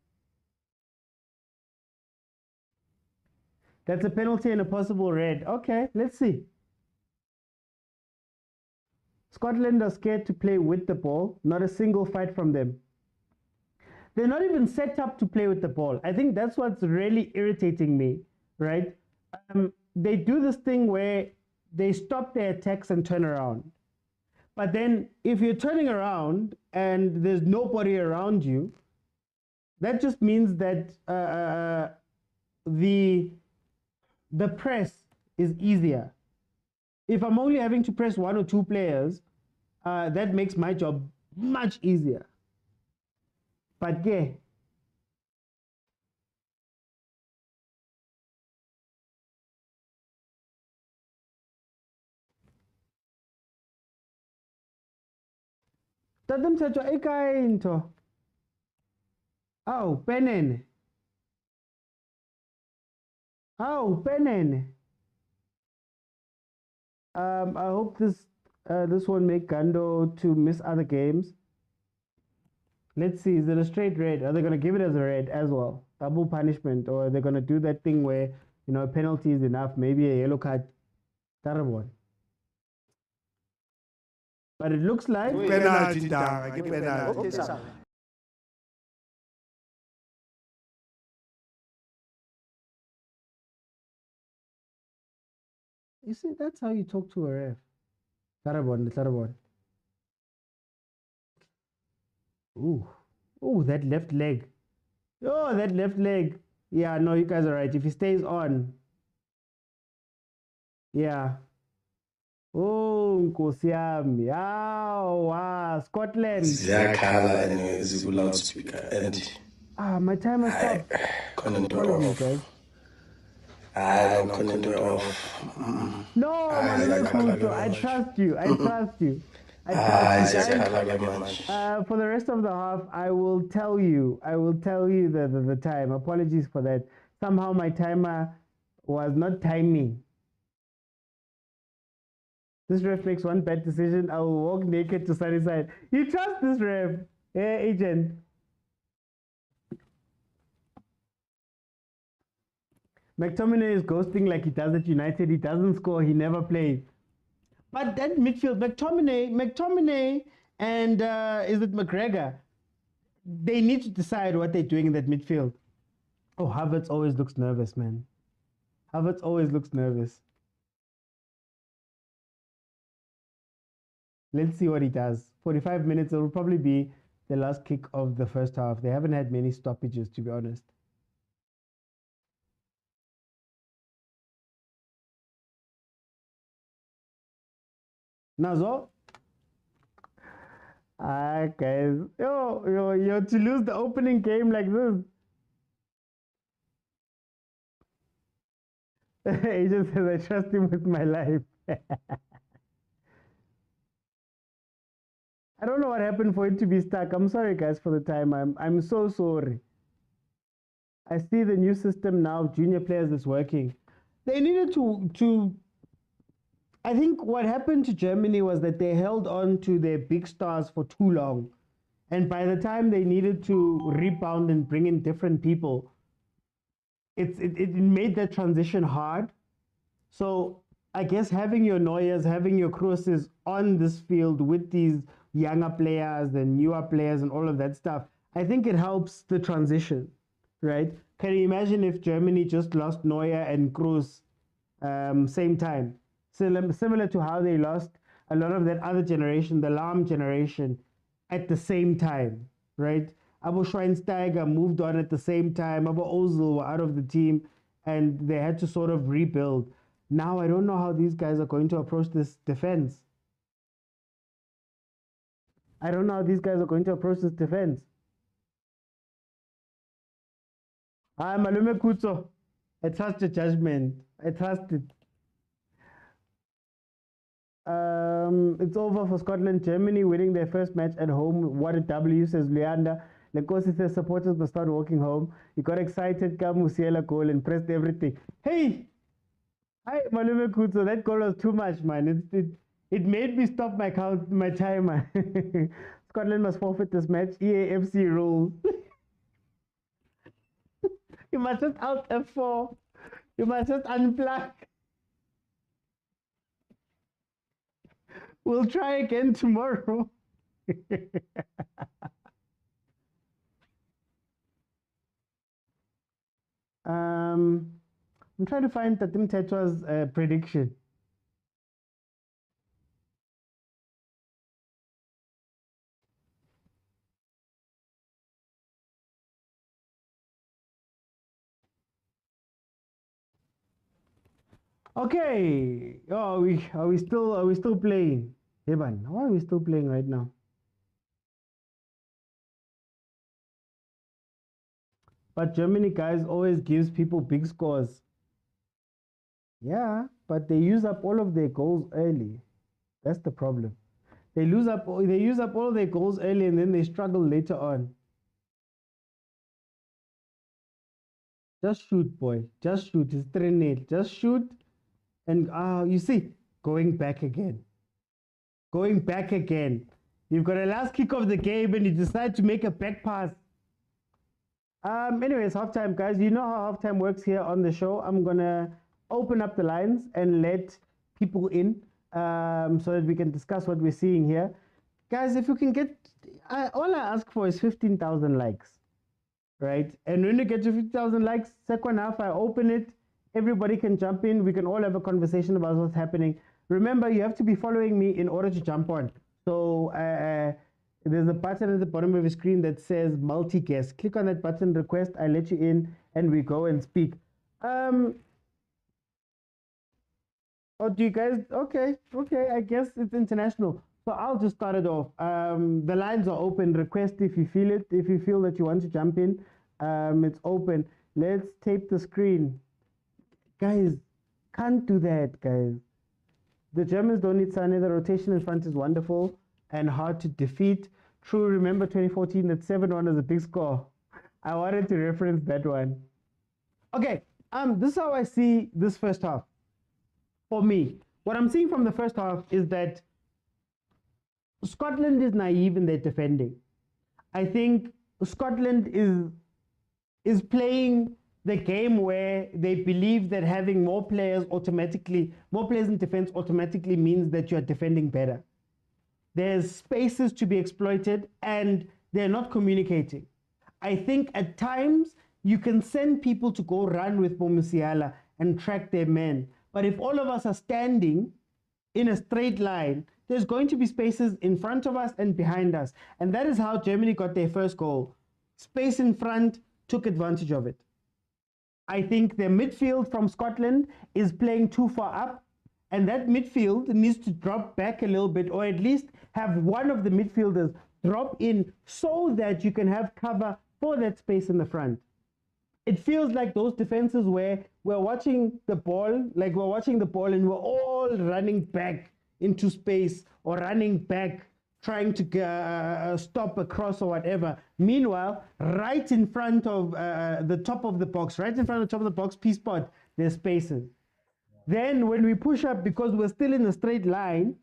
That's a penalty and a possible red. Okay, let's see. Scotland are scared to play with the ball. Not a single fight from them. They're not even set up to play with the ball. I think that's what's really irritating me, right? They do this thing where they stop their attacks and turn around. But then if you're turning around and there's nobody around you, that just means that the press is easier. If I'm only having to press 1 or 2 players, that makes my job much easier. But yeah. Tatumthetho ekhaya into. Aw, penene. Aw, penene. I hope this won't make Gando to miss other games. Let's see, is it a straight red? Are they going to give it as a red as well? Double punishment, or are they going to do that thing where, you know, a penalty is enough, maybe a yellow card? Terrible one. But it looks like Penalty, Dara. Give penalty. Okay, sir. you see, that's how you talk to a ref. Tarabon. Ooh, that left leg. Oh, that left leg. Yeah, no, you guys are right. If he stays on. Yeah. Oh, Nkosi yami. Wow, Scotland. Ziyakhala and Zibu loudspeaker and My timer stopped. couldn't do it Apologies, off. guys. I couldn't do it off. No, I trust you. I trust you. Ziyakhala much. For the rest of the half, I will tell you the time. Apologies for that. Somehow my timer was not timing. This ref makes one bad decision. I will walk naked to Sunnyside. You trust this ref, agent? McTominay is ghosting like he does at United. He doesn't score. He never plays. But that midfield, McTominay, and is it McGregor? They need to decide what they're doing in that midfield. Oh, Havertz always looks nervous, man. Havertz always looks nervous. Let's see what he does. 45 minutes, it will probably be the last kick of the first half. They haven't had many stoppages, to be honest. Nazo? Guys. Yo, to lose the opening game like this. Agent says, I trust him with my life. I don't know what happened for it to be stuck. I'm sorry, guys, for the time. I'm so sorry. I see the new system now, junior players, is working. They needed to I think what happened to Germany was that they held on to their big stars for too long. And by the time they needed to rebound and bring in different people, it made that transition hard. So I guess having your Neuers, having your Krooses on this field with these younger players and newer players and all of that stuff, I think it helps the transition, right? Can you imagine if Germany just lost Neuer and Kroos same time? Similar to how they lost a lot of that other generation, the Lahm generation, at the same time, right? Abo Schweinsteiger moved on at the same time. Abo Ozil were out of the team and they had to sort of rebuild. Now I don't know how these guys are going to approach this defense. I don't know how these guys are going to approach this defense. Malume Kutso, I trust your judgment. I trust it. It's over for Scotland. Germany winning their first match at home. What a W, says Leander. Lekosi says supporters must start walking home. You got excited, come Musiela goal and pressed everything. Hey! Hi, Malume Kutso. That goal was too much, man. It made me stop my timer. Scotland must forfeit this match. EAFC rules. You must just out F4. You must just unplug. We'll try again tomorrow. I'm trying to find Tatim Tetwa's prediction. Okay. Oh, are we still playing? Evan, why are we still playing right now? But Germany, guys, always gives people big scores. Yeah, but they use up all of their goals early. That's the problem. They use up all of their goals early and then they struggle later on. Just shoot, boy. Just shoot. It's 3-0. Just shoot. And you see, going back again. Going back again. You've got a last kick of the game and you decide to make a back pass. Anyways, halftime, guys. You know how halftime works here on the show. I'm going to open up the lines and let people in. so that we can discuss what we're seeing here. Guys, if you can get, all I ask for is 15,000 likes, right? And when you get to 50,000 likes, second half, I open it. Everybody can jump in. We can all have a conversation about what's happening. Remember, you have to be following me in order to jump on. So there's a button at the bottom of your screen that says multi-guest. Click on that button, request, I let you in, and we go and speak. Oh, do you guys? Okay, I guess it's international. So I'll just start it off. The lines are open. Request if you feel it. If you feel that you want to jump in, it's open. Let's tape the screen. Guys, can't do that, guys. The Germans don't need Sane. The rotation in front is wonderful and hard to defeat. True, remember 2014, that 7-1 was a big score. I wanted to reference that one. Okay, this is how I see this first half. For me, what I'm seeing from the first half is that Scotland is naive in their defending. I think Scotland is playing the game where they believe that having more players in defense automatically means that you are defending better. There's spaces to be exploited and they're not communicating. I think at times you can send people to go run with Musiala and track their men. But if all of us are standing in a straight line, there's going to be spaces in front of us and behind us. And that is how Germany got their first goal. Space in front, took advantage of it. I think their midfield from Scotland is playing too far up, and that midfield needs to drop back a little bit, or at least have one of the midfielders drop in so that you can have cover for that space in the front. It feels like those defenses where we're watching the ball, and we're all running back into space or running back, trying to stop a cross or whatever. Meanwhile, right in front of the top of the box, P-spot, there's spaces. Then when we push up, because we're still in a straight line,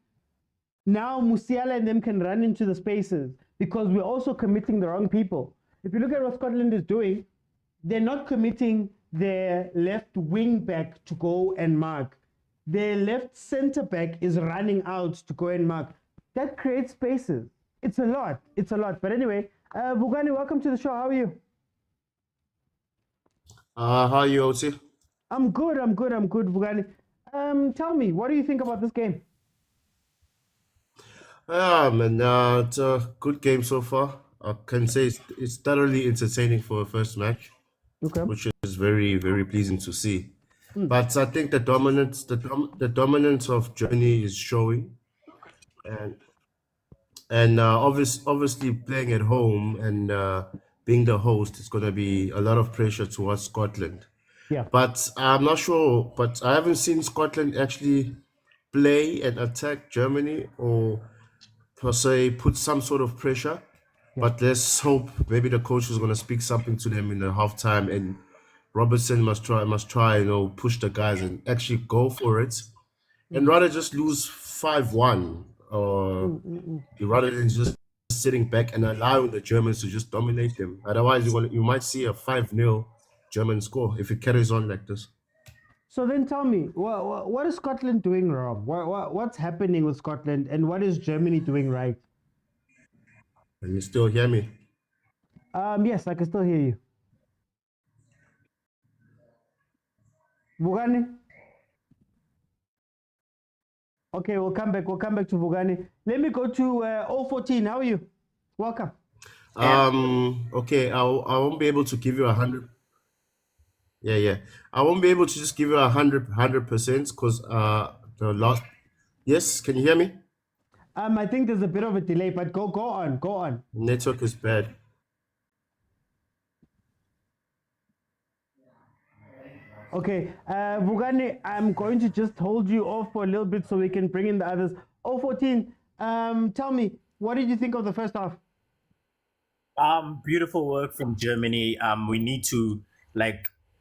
now Musiala and them can run into the spaces because we're also committing the wrong people. If you look at what Scotland is doing, they're not committing their left wing back to go and mark. Their left center back is running out to go and mark. That creates spaces. It's a lot. But anyway, Vugani, welcome to the show. How are you? How are you, Oti? I'm good, Vugani. Tell me, what do you think about this game? Man, it's a good game so far. I can say it's thoroughly entertaining for a first match, which is very, very pleasing to see. But I think the dominance of Germany is showing, and obviously playing at home and being the host is going to be a lot of pressure towards Scotland. Yeah. But I'm not sure. But I haven't seen Scotland actually play and attack Germany or per se put some sort of pressure. But let's hope maybe the coach is going to speak something to them in the halftime, and Robertson must try, push the guys and actually go for it, and rather just lose 5-1, or rather than just sitting back and allowing the Germans to just dominate them. Otherwise, you might see a 5-0 German score if it carries on like this. So then tell me, what is Scotland doing wrong? What's happening with Scotland, and what is Germany doing right? Can you still hear me? Yes, I can still hear you. Vugani? Okay, we'll come back to Vugani. Let me go to 014. How are you? Welcome. Okay, I won't be able to give you 100. Yeah. I won't be able to just give you 100% because the last. Yes, can you hear me? I think there's a bit of a delay, but go on. Network is bad. Okay, Vugani, I'm going to just hold you off for a little bit so we can bring in the others. 014, tell me, what did you think of the first half? Beautiful work from Germany. We need to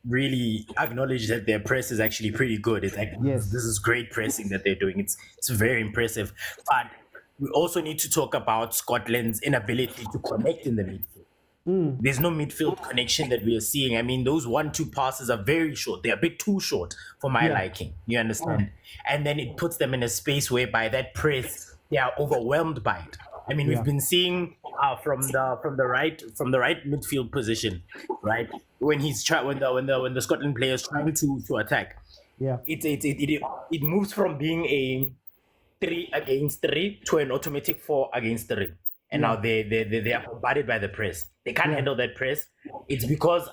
really acknowledge that their press is actually pretty good. It's like, yes, this is great pressing that they're doing. It's very impressive. But we also need to talk about Scotland's inability to connect in the midfield. There's no midfield connection that we are seeing. I mean, those 1-2 passes are very short. They're a bit too short for my liking. You understand? And then it puts them in a space where by that press, they are overwhelmed by it. I mean, we've been seeing from the right midfield position, right? When the Scotland players trying to attack, it moves from being a 3 against 3 to an automatic 4 against 3. And now they are bombarded by the press. They can't handle that press. It's because,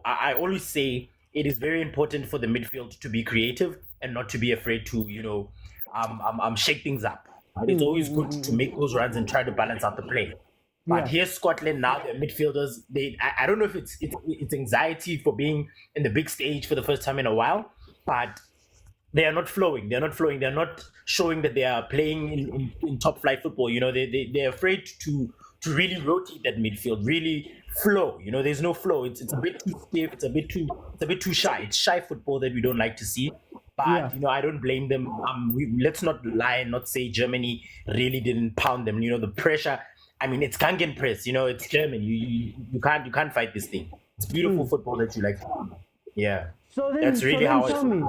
I always say it is very important for the midfield to be creative and not to be afraid to, shake things up. It's always good to make those runs and try to balance out the play. But here's Scotland now, their midfielders, I don't know if it's anxiety for being in the big stage for the first time in a while, but they are not flowing. They're not showing that they are playing in top flight football. They're afraid to really rotate that midfield, really flow. There's no flow. It's a bit too stiff. It's a bit too shy. It's shy football that we don't like to see. But I don't blame them. Let's not lie and not say Germany really didn't pound them. The pressure. I mean, it's Gangen press. It's Germany. You can't fight this thing. It's beautiful football that you like. Yeah. So then, that's really how tell me.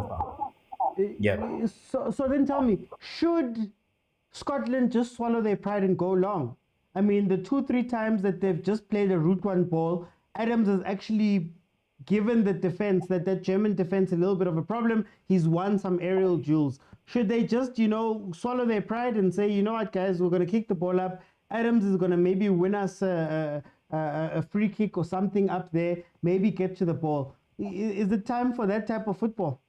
Yeah. So then tell me, should Scotland just swallow their pride and go long? I mean, the 2-3 times that they've just played a route one ball, Adams has actually given the defense, that German defense, a little bit of a problem. He's won some aerial duels. Should they just, swallow their pride and say, you know what, guys, we're going to kick the ball up. Adams is going to maybe win us a free kick or something up there, maybe get to the ball. Is it time for that type of football?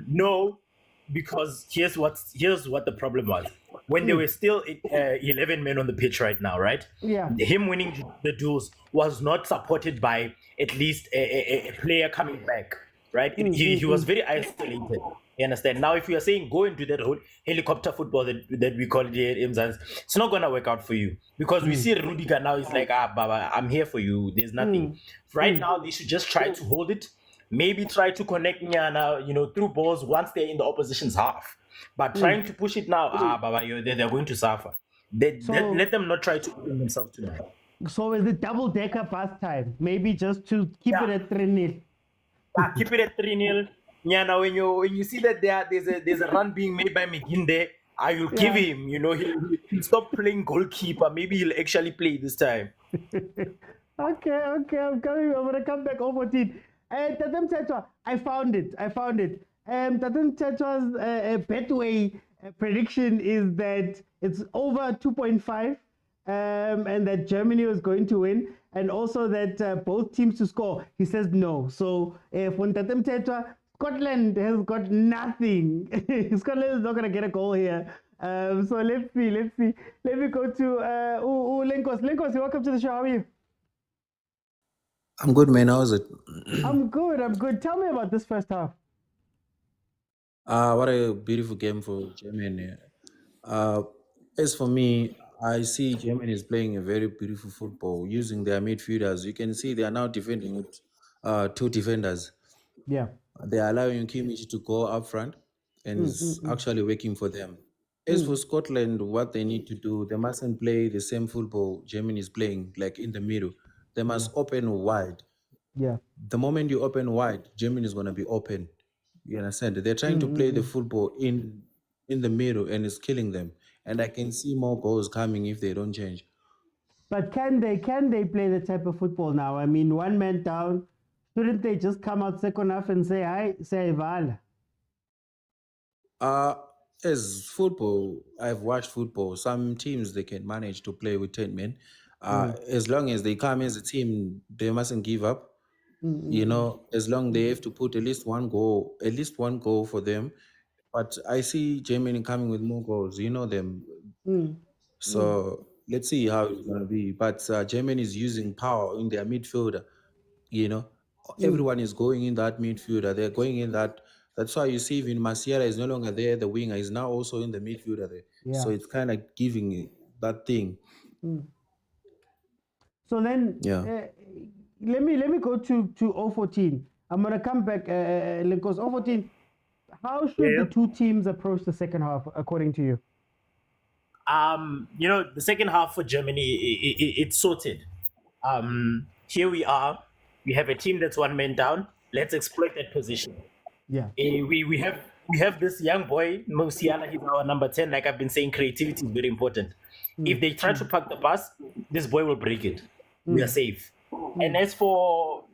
No, because here's what the problem was. When there were still 11 men on the pitch right now, right? Yeah. Him winning the duels was not supported by at least a player coming back, right? He was very isolated. You understand? Now, if you are saying go into that whole helicopter football that we call it here at Imzans, it's not going to work out for you. Because we see Rudiger now, he's like, Baba, I'm here for you. There's nothing. Right now, they should just try to hold it. Maybe try to connect Nyana, through balls once they're in the opposition's half. But trying to push it now, Baba, they're going to suffer. Let them not try to open themselves to that. So is it double-decker bus time? Maybe just to keep it at 3-0. Keep it at 3-0. Nyana, when you see that there's a run being made by McGinn you'll give him, he'll stop playing goalkeeper. Maybe he'll actually play this time. Okay, I'm coming. I'm going to come back over 14. Tatem Tetwa, I found it. Tatem Tetwa's Betway prediction is that it's over 2.5 and that Germany was going to win, and also that both teams to score. He says no. So for Tatem Tetwa, Scotland has got nothing. Scotland is not going to get a goal here. So let's see. Let me go to Lenkos. Lenkos, welcome to the show. How are you? I'm good, man. How's it? I'm good. Tell me about this first half. What a beautiful game for Germany. As for me, I see Germany is playing a very beautiful football using their midfielders. You can see they are now defending with 2 defenders. Yeah. They are allowing Kimmich to go up front, and it's actually working for them. As for Scotland, what they need to do, they mustn't play the same football Germany is playing, like in the middle. They must open wide. Yeah. The moment you open wide, Germany is going to be open. You understand? They're trying to play the football in the middle, and it's killing them. And I can see more goals coming if they don't change. But can they play the type of football now? I mean, one man down. Shouldn't they just come out second half and say hi, say Val? As football, I've watched football. Some teams, they can manage to play with 10 men. As long as they come as a team, they mustn't give up. As long as they have to put at least one goal for them. But I see Germany coming with more goals. You know them. So let's see how it's going to be. But Germany is using power in their midfielder. Everyone is going in that midfielder. They're going in that. That's why you see even Masiala is no longer there. The winger is now also in the midfielder there. Yeah. So it's kind of giving that thing. So then, let me go to 014. I'm gonna come back because 014. How should the two teams approach the second half, according to you? The second half for Germany, it's sorted. Here we are. We have a team that's one man down. Let's exploit that position. Yeah. We have this young boy, Musiala. He's our number 10. Like I've been saying, creativity is very important. If they try to park the bus, this boy will break it. We are safe. And as for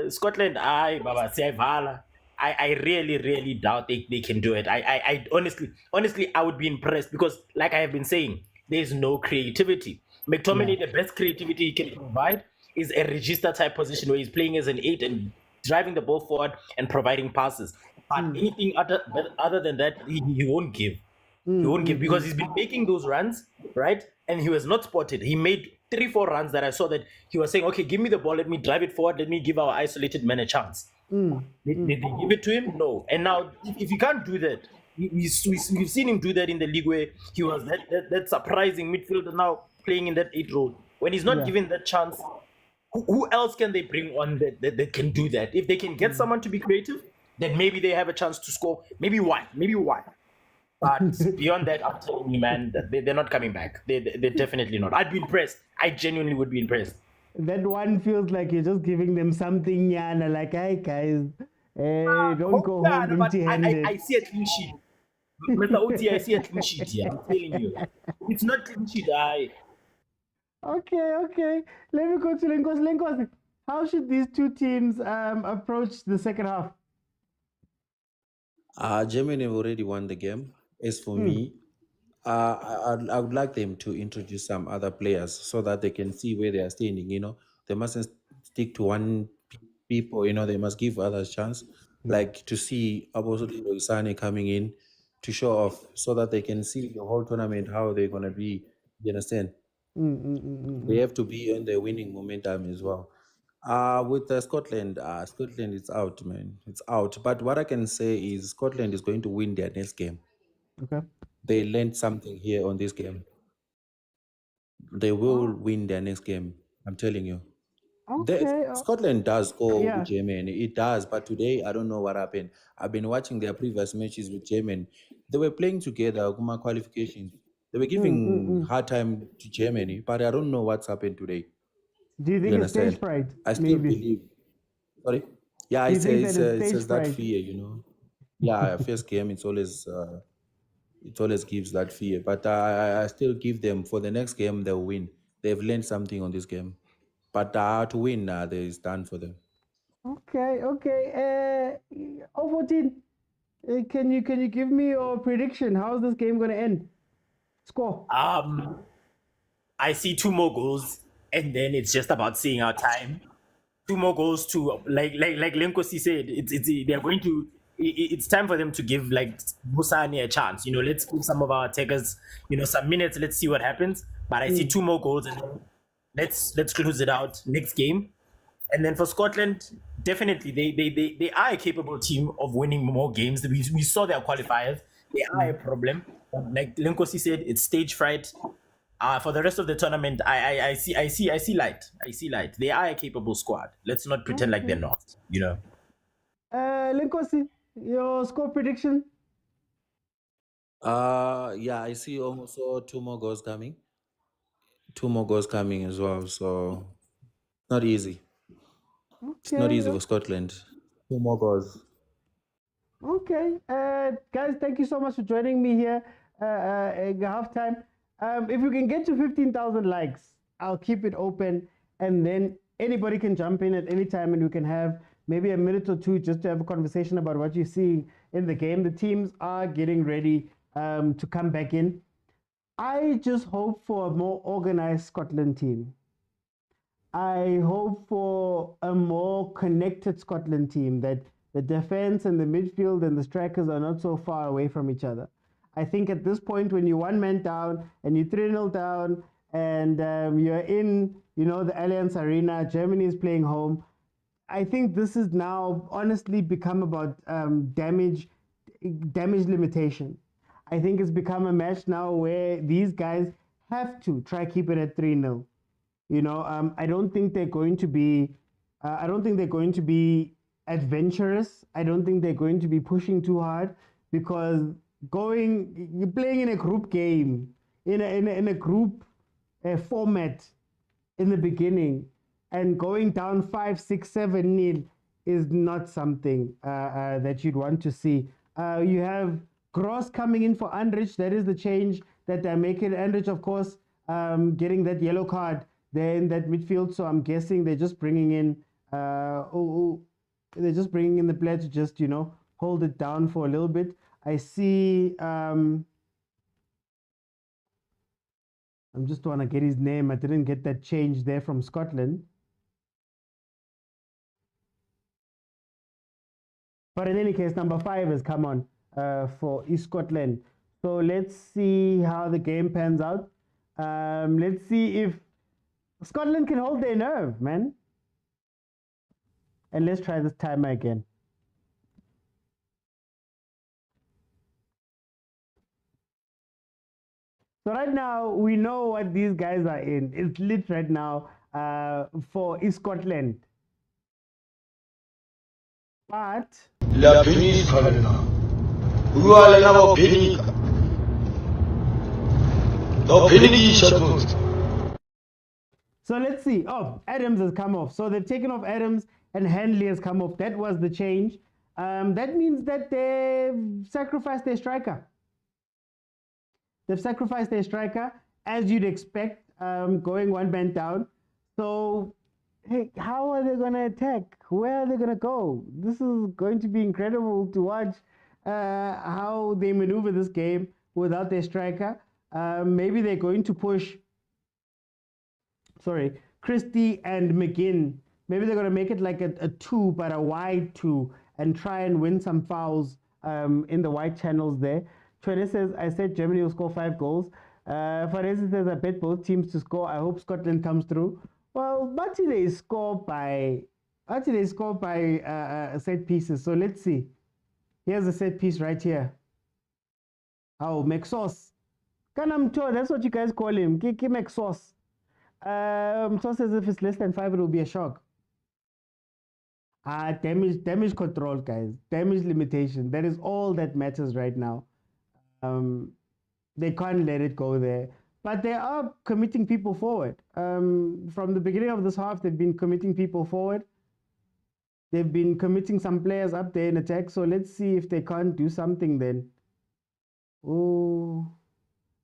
Scotland, Baba, I really, really doubt they can do it. I honestly, I would be impressed because, like I have been saying, there's no creativity. McTominay, the best creativity he can provide is a register type position where he's playing as an 8 and driving the ball forward and providing passes. But anything other than that, he won't give. He won't give because he's been making those runs, right? And he was not spotted. He made 3-4 runs that I saw that he was saying, okay, give me the ball, let me drive it forward, let me give our isolated man a chance. Did they give it to him? No. And now, if you can't do that, we've seen him do that in the league where he was that surprising midfielder now playing in that 8 role. When he's not given that chance, who else can they bring on that can do that? If they can get someone to be creative, then maybe they have a chance to score. Maybe one. But beyond that, I'm telling you, man, they're not coming back. They're definitely not. I'd be impressed. I genuinely would be impressed. That one feels like you're just giving them something, Yana, like, hey, guys, don't go home empty-handed. I see a clean sheet. Mr. OT, I see a clean sheet here. I'm telling you. It's not clean sheet. Okay. Let me go to Lenkos. Lenkos, how should these two teams approach the second half? Germany have already won the game. As for me, I would like them to introduce some other players so that they can see where they are standing. They mustn't stick to one people. They must give others chance, like to see Abosotindo Isane coming in to show off so that they can see the whole tournament how they're gonna be. You understand? They have to be on the winning momentum as well. With Scotland, Scotland is out, man. It's out. But what I can say is Scotland is going to win their next game. Okay. They learned something here on this game. They will win their next game. I'm telling you. Okay. Scotland does go with Germany. It does. But today, I don't know what happened. I've been watching their previous matches with Germany. They were playing together, Guma qualifications. They were giving hard time to Germany, but I don't know what's happened today. Do you think it's stage fright? I still believe. Sorry? Yeah, it's that fear, Yeah, first game, it always gives that fear. But I still give them, for the next game, they'll win. They've learned something on this game. But to win, it's done for them. Okay. 014, can you give me your prediction? How's this game going to end? Score. I see 2 more goals, and then it's just about seeing our time. 2 more goals to like Lenkosi said. They're going to. It's time for them to give like Busani a chance. Let's give some of our attackers some minutes. Let's see what happens. But I see 2 more goals, and let's close it out next game. And then for Scotland, definitely they are a capable team of winning more games. We saw their qualifiers. They are a problem. Like Lenkosi said, it's stage fright. For the rest of the tournament, I see light. They are a capable squad. Let's not pretend like they're not. Lenkosi, your score prediction? I see almost 2 more goals coming. 2 more goals coming as well. So not easy. It's not easy for Scotland. 2 more goals. Okay, guys, thank you so much for joining me here at halftime. If we can get to 15,000 likes, I'll keep it open, and then anybody can jump in at any time, and we can have maybe a minute or 2 just to have a conversation about what you're seeing in the game. The teams are getting ready to come back in. I just hope for a more organized Scotland team. I hope for a more connected Scotland team, that the defense and the midfield and the strikers are not so far away from each other. I think at this point, when you're 1 man down and you're 3-0 down and you're in, the Allianz Arena, Germany is playing home, I think this has now honestly become about damage limitation. I think it's become a match now where these guys have to try keep it at 3-0. I don't think they're going to be. I don't think they're going to be adventurous. I don't think they're going to be pushing too hard, because you're playing in a group game. in a group format in the beginning, and going down 5, 6, 7-0 is not something that you'd want to see. You have Gross coming in for Andrich. That is the change that they're making. Andrich, of course, getting that yellow card there in that midfield. So I'm guessing they're just bringing in they're just bringing in the player to just, you know, hold it down for a little bit. I see I'm just want to get his name. I didn't get that change there from Scotland. But in any case, number 5 has come on for East Scotland. So let's see how the game pans out. Let's see if Scotland can hold their nerve, man. And let's try this timer again. So right now, we know what these guys are in. It's lit right now for East Scotland. But La Péniche Kalena. Uala Lava Penica. No Penny. So let's see. Oh, Adams has come off. So they've taken off Adams and Handley has come off. That was the change. That means that they've sacrificed their striker. They've sacrificed their striker, as you'd expect, going one man down. So, hey, how are they going to attack? Where are they going to go? This is going to be incredible to watch how they maneuver this game without their striker. Maybe they're going to push, Christie and McGinn. Maybe they're going to make it like a 2, but a wide 2, and try and win some fouls in the wide channels there. Tshwane says, I said Germany will score 5 goals. Faresi says, I bet both teams to score. I hope Scotland comes through. Well, but they score by set pieces. So let's see. Here's a set piece right here. Oh, McSauce. Kanamto, that's what you guys call him. Kiki McSauce. So says if it's less than 5, it will be a shock. Damage control, guys. Damage limitation. That is all that matters right now. They can't let it go there. But they are committing people forward. From the beginning of this half, they've been committing people forward. They've been committing some players up there in attack. So let's see if they can't do something then. Oh,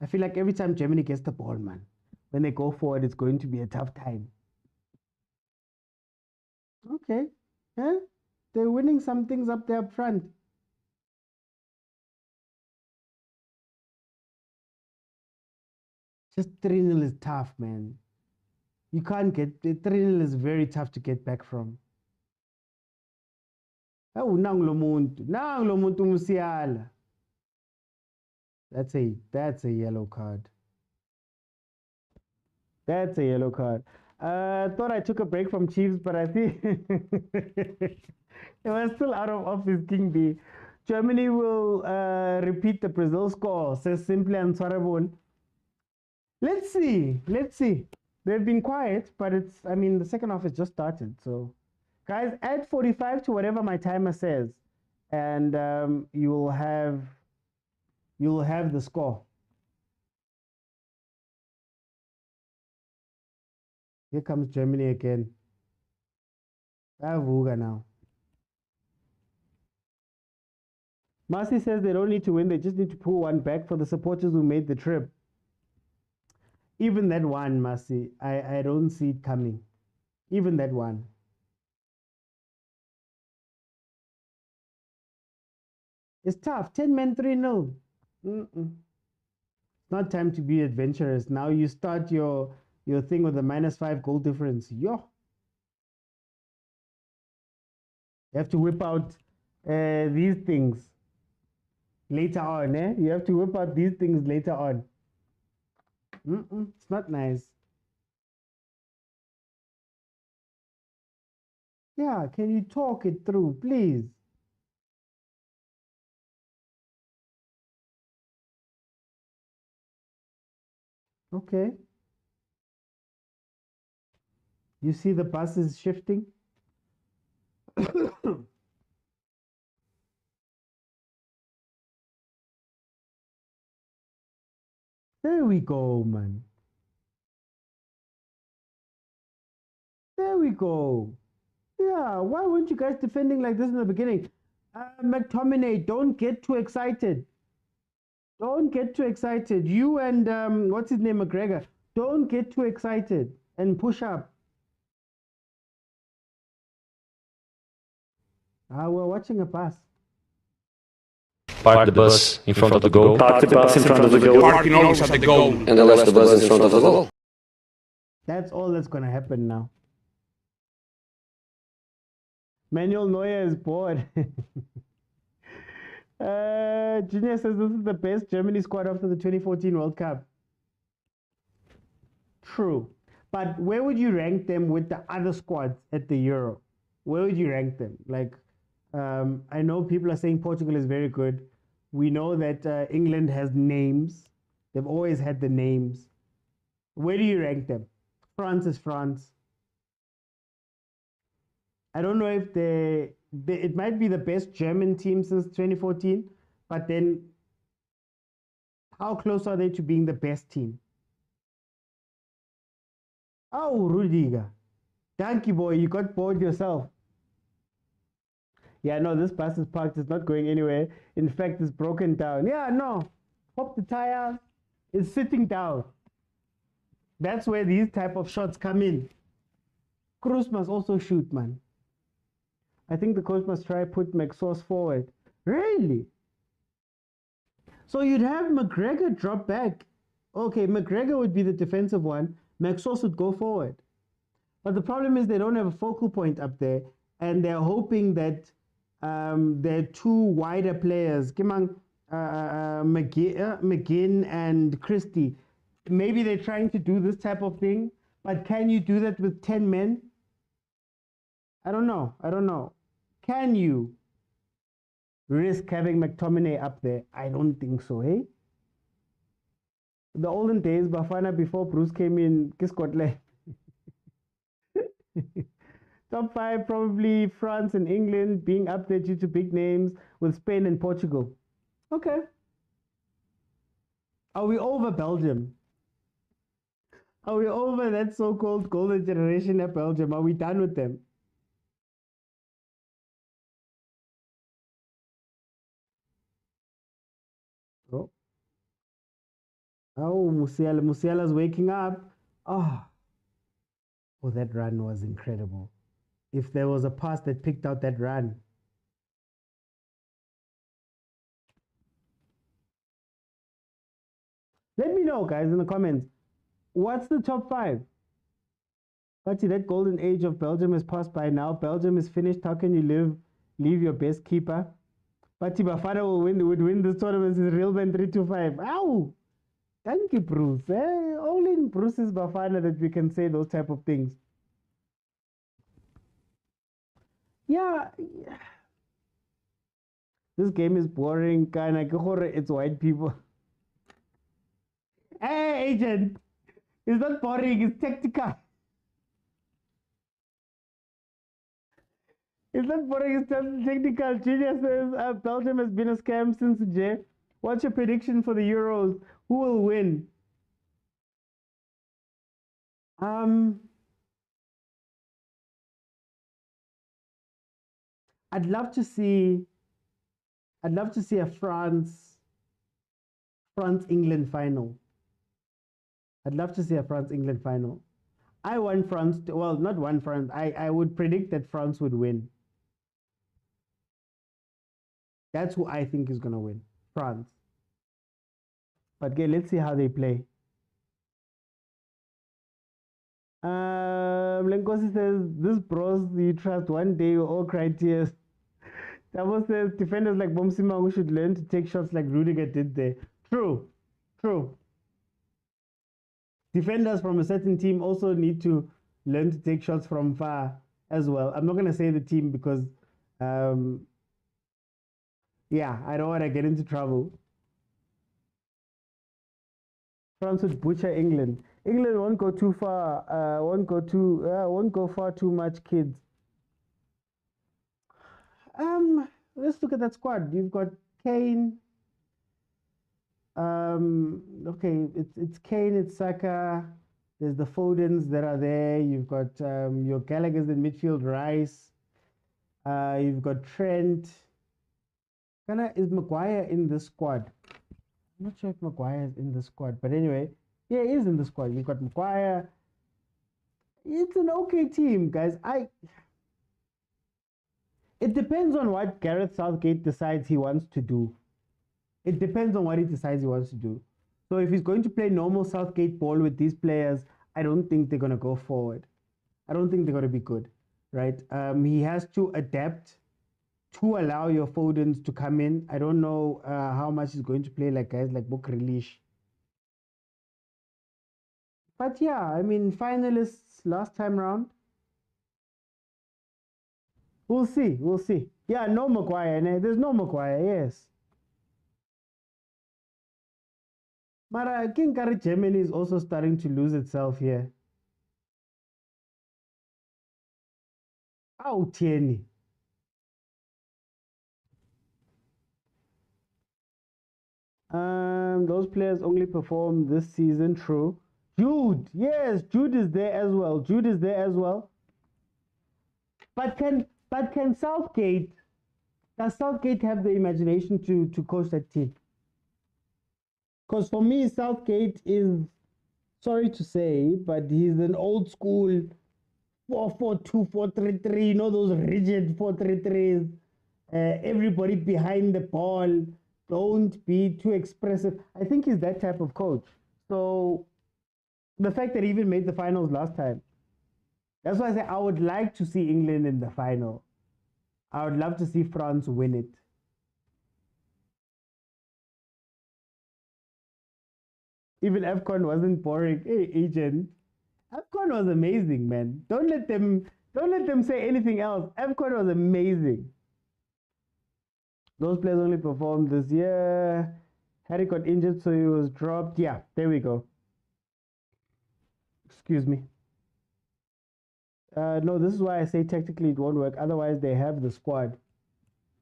I feel like every time Germany gets the ball, man, when they go forward, it's going to be a tough time. Okay. Yeah, they're winning some things up there up front. Just 3-0 is tough, man. You can't get 3-0 is very tough to get back from. Oh, nanglo muntu musiala. That's a yellow card. That's a yellow card. Thought I took a break from Chiefs, but I see it was still out of office, King B. Germany will repeat the Brazil score, says Simply Answarabon. Let's see. They've been quiet, but the second half has just started. So, guys, add 45 to whatever my timer says, and you will have the score. Here comes Germany again. Avuga now. Marcy says they don't need to win, they just need to pull one back for the supporters who made the trip. Even that one, Marcy, I don't see it coming. Even that one. It's tough. 10 men, 3-0. It's not time to be adventurous. Now you start your thing with a -5 goal difference. Yo. You have to whip out these things later on. You have to whip out these things later on. It's not nice. Yeah, can you talk it through, please? Okay. You see the bus is shifting? There we go, man. There we go. Yeah, why weren't you guys defending like this in the beginning? McTominay, don't get too excited. Don't get too excited. You and what's his name, McGregor, don't get too excited and push up. We're watching a pass. Park the bus in front of the goal. Park the bus in front of the goal. Parking always at the goal. And they left the bus in front of the goal. That's all that's going to happen now. Manuel Neuer is bored. Junior says this is the best Germany squad after the 2014 World Cup. True. But where would you rank them with the other squads at the Euro? Where would you rank them? Like, I know people are saying Portugal is very good. We know that England has names. They've always had the names. Where do you rank them? France is France. I don't know if it might be the best German team since 2014, but then how close are they to being the best team? Oh, Rudiger. Thank you, boy. You got bored yourself. Yeah, no, this bus is parked. It's not going anywhere. In fact, it's broken down. Yeah, no. Pop the tire. It's sitting down. That's where these type of shots come in. Cruz must also shoot, man. I think the coach must try put McSauce forward. Really? So you'd have McGregor drop back. Okay, McGregor would be the defensive one. McSauce would go forward. But the problem is they don't have a focal point up there, and they're hoping that they're two wider players, McGinn and Christie. Maybe they're trying to do this type of thing, but can you do that with 10 men? I don't know. Can you risk having McTominay up there? I don't think so, hey? The olden days, Bafana before Bruce came in, Scotland. Top 5, probably France and England being up there due to big names with Spain and Portugal. Okay. Are we over Belgium? Are we over that so-called golden generation at Belgium? Are we done with them? Oh, Musiala's waking up. Oh, that run was incredible. If there was a pass that picked out that run. Let me know, guys, in the comments. What's the top 5? But that golden age of Belgium has passed by now. Belgium is finished. How can you leave your best keeper? But Bafana would win this tournament is Real Man 325. Ow! Thank you, Bruce. Only in Bruce's Bafana that we can say those type of things. Yeah. This game is boring. It's white people. Hey, agent. It's not boring. It's tactical. It's not boring. It's technical. Junior says Belgium has been a scam since J. What's your prediction for the Euros? Who will win? I'd love to see a France-England final. I'd love to see a France-England final. I want France to, well, not one France. I would predict that France would win. That's who I think is going to win. France. But okay, let's see how they play. Lenkosi says, this bros you trust one day you all cry tears. Tabo says, defenders like Mosimane should learn to take shots like Rudiger did there. True. Defenders from a certain team also need to learn to take shots from far as well. I'm not going to say the team because, yeah, I don't want to get into trouble. France would butcher England. England won't go too far. Won't go far too much, kids. Let's look at that squad. You've got Kane. Okay, it's Kane, it's Saka. There's the Fodens that are there. You've got your Gallagher's in midfield, Rice. You've got Trent. Is Maguire in the squad? I'm not sure if Maguire is in the squad, but anyway, yeah, he is in the squad. You've got Maguire. It's an okay team, guys. It depends on what Gareth Southgate decides he wants to do. It depends on what he decides he wants to do. So if he's going to play normal Southgate ball with these players, I don't think they're going to go forward. I don't think they're going to be good, right? He has to adapt to allow your Fodens to come in. I don't know how much he's going to play like guys like Book Relish. But yeah, I mean, finalists last time round. We'll see. We'll see. Yeah, no Maguire. There's no Maguire, yes. Mara, I think Germany is also starting to lose itself here. Oh, Tierney. Those players only perform this season, true. Jude, yes, Jude is there as well. Jude is there as well. But can Southgate, does Southgate have the imagination to coach that team? Because for me, Southgate is, sorry to say, but he's an old school 4-4-2, 4-3-3, you know, those rigid 4-3-3s. Everybody behind the ball. Don't be too expressive. I think he's that type of coach. So the fact that he even made the finals last time, that's why I say I would like to see England in the final. I would love to see France win it. Even AFCON wasn't boring. Hey, agent. AFCON was amazing, man. Don't let them say anything else. AFCON was amazing. Those players only performed this year. Harry got injured, so he was dropped. Yeah, there we go. Excuse me. No, this is why I say technically it won't work. Otherwise, they have the squad.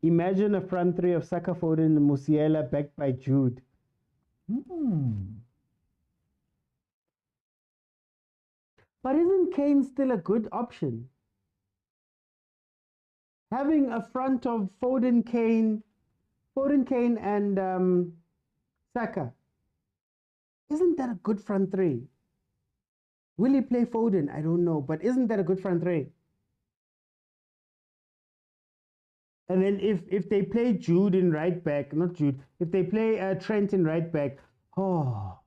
Imagine a front three of Saka, Foden, and Musiala backed by Jude. But isn't Kane still a good option? Having a front of Foden, Kane, and Saka. Isn't that a good front three? Will he play Foden? I don't know, but isn't that a good front three? And then if they play Jude in right back, not Jude, if they play Trent in right back, how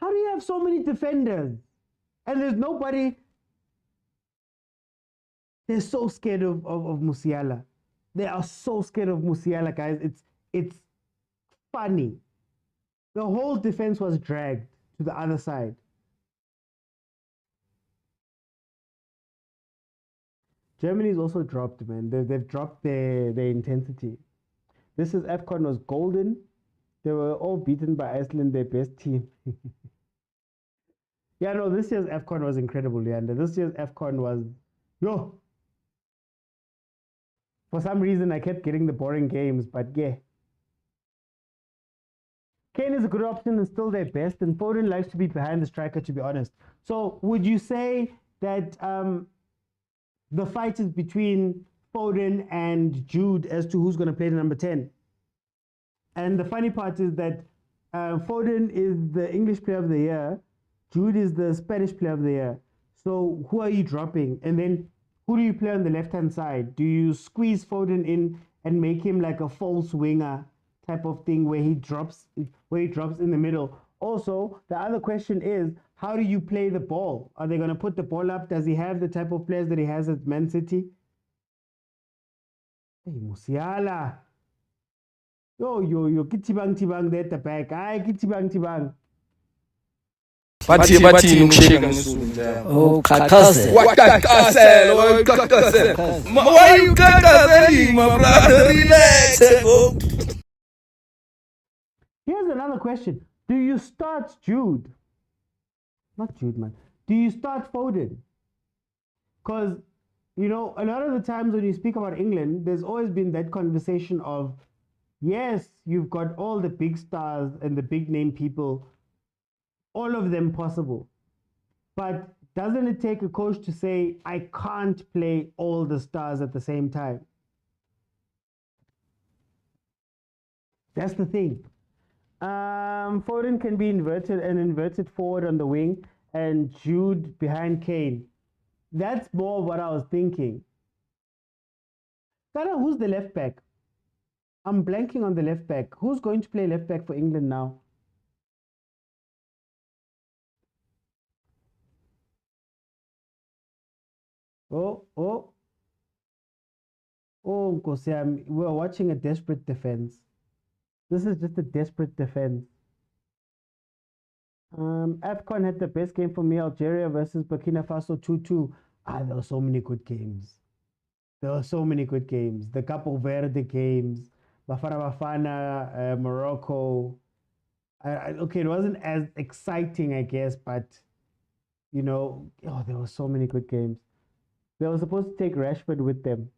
do you have so many defenders? And there's nobody. They're so scared of Musiala. They are so scared of Musiala, guys. It's funny. The whole defense was dragged to the other side. Germany's also dropped, man. They've dropped their intensity. This is AFCON was golden. They were all beaten by Iceland, their best team. Yeah, no, this year's AFCON was incredible, Leander. This year's AFCON was, yo. For some reason, I kept getting the boring games, but yeah. Kane is a good option and still their best, and Foden likes to be behind the striker, to be honest. So would you say that the fight is between Foden and Jude as to who's going to play the number 10? And the funny part is that Foden is the English player of the year. Jude is the Spanish player of the year. So who are you dropping? And then who do you play on the left-hand side? Do you squeeze Foden in and make him like a false winger type of thing where he drops in the middle? Also, the other question is, how do you play the ball? Are they going to put the ball up? Does he have the type of players that he has at Man City? Hey, Musiala. Yo, kitibang there at the back. Ay, kitibang. Bathi ngikusheka ngesulu. Oh, kakase. Wakakase, kakase. Why you kakaseli, my brother? Relax. Here's another question. Do you start Jude? Not Jude, man. Do you start Foden? Because, you know, a lot of the times when you speak about England, there's always been that conversation of Yes, you've got all the big stars and the big name people, all of them possible. But doesn't it take a coach to say, I can't play all the stars at the same time? That's the thing. Foden can be inverted forward on the wing, and Jude behind Kane. That's more what I was thinking. Kana, who's the left back? I'm blanking on the left back. Who's going to play left back for England now? Oh, Nkosiam, we're watching a desperate defense. This is just a desperate defense. AFCON had the best game for me, Algeria versus Burkina Faso 2-2. There were so many good games. There were so many good games. The Capo Verde games, Bafana, Morocco. Okay, it wasn't as exciting, I guess, but, you know, there were so many good games. They were supposed to take Rashford with them.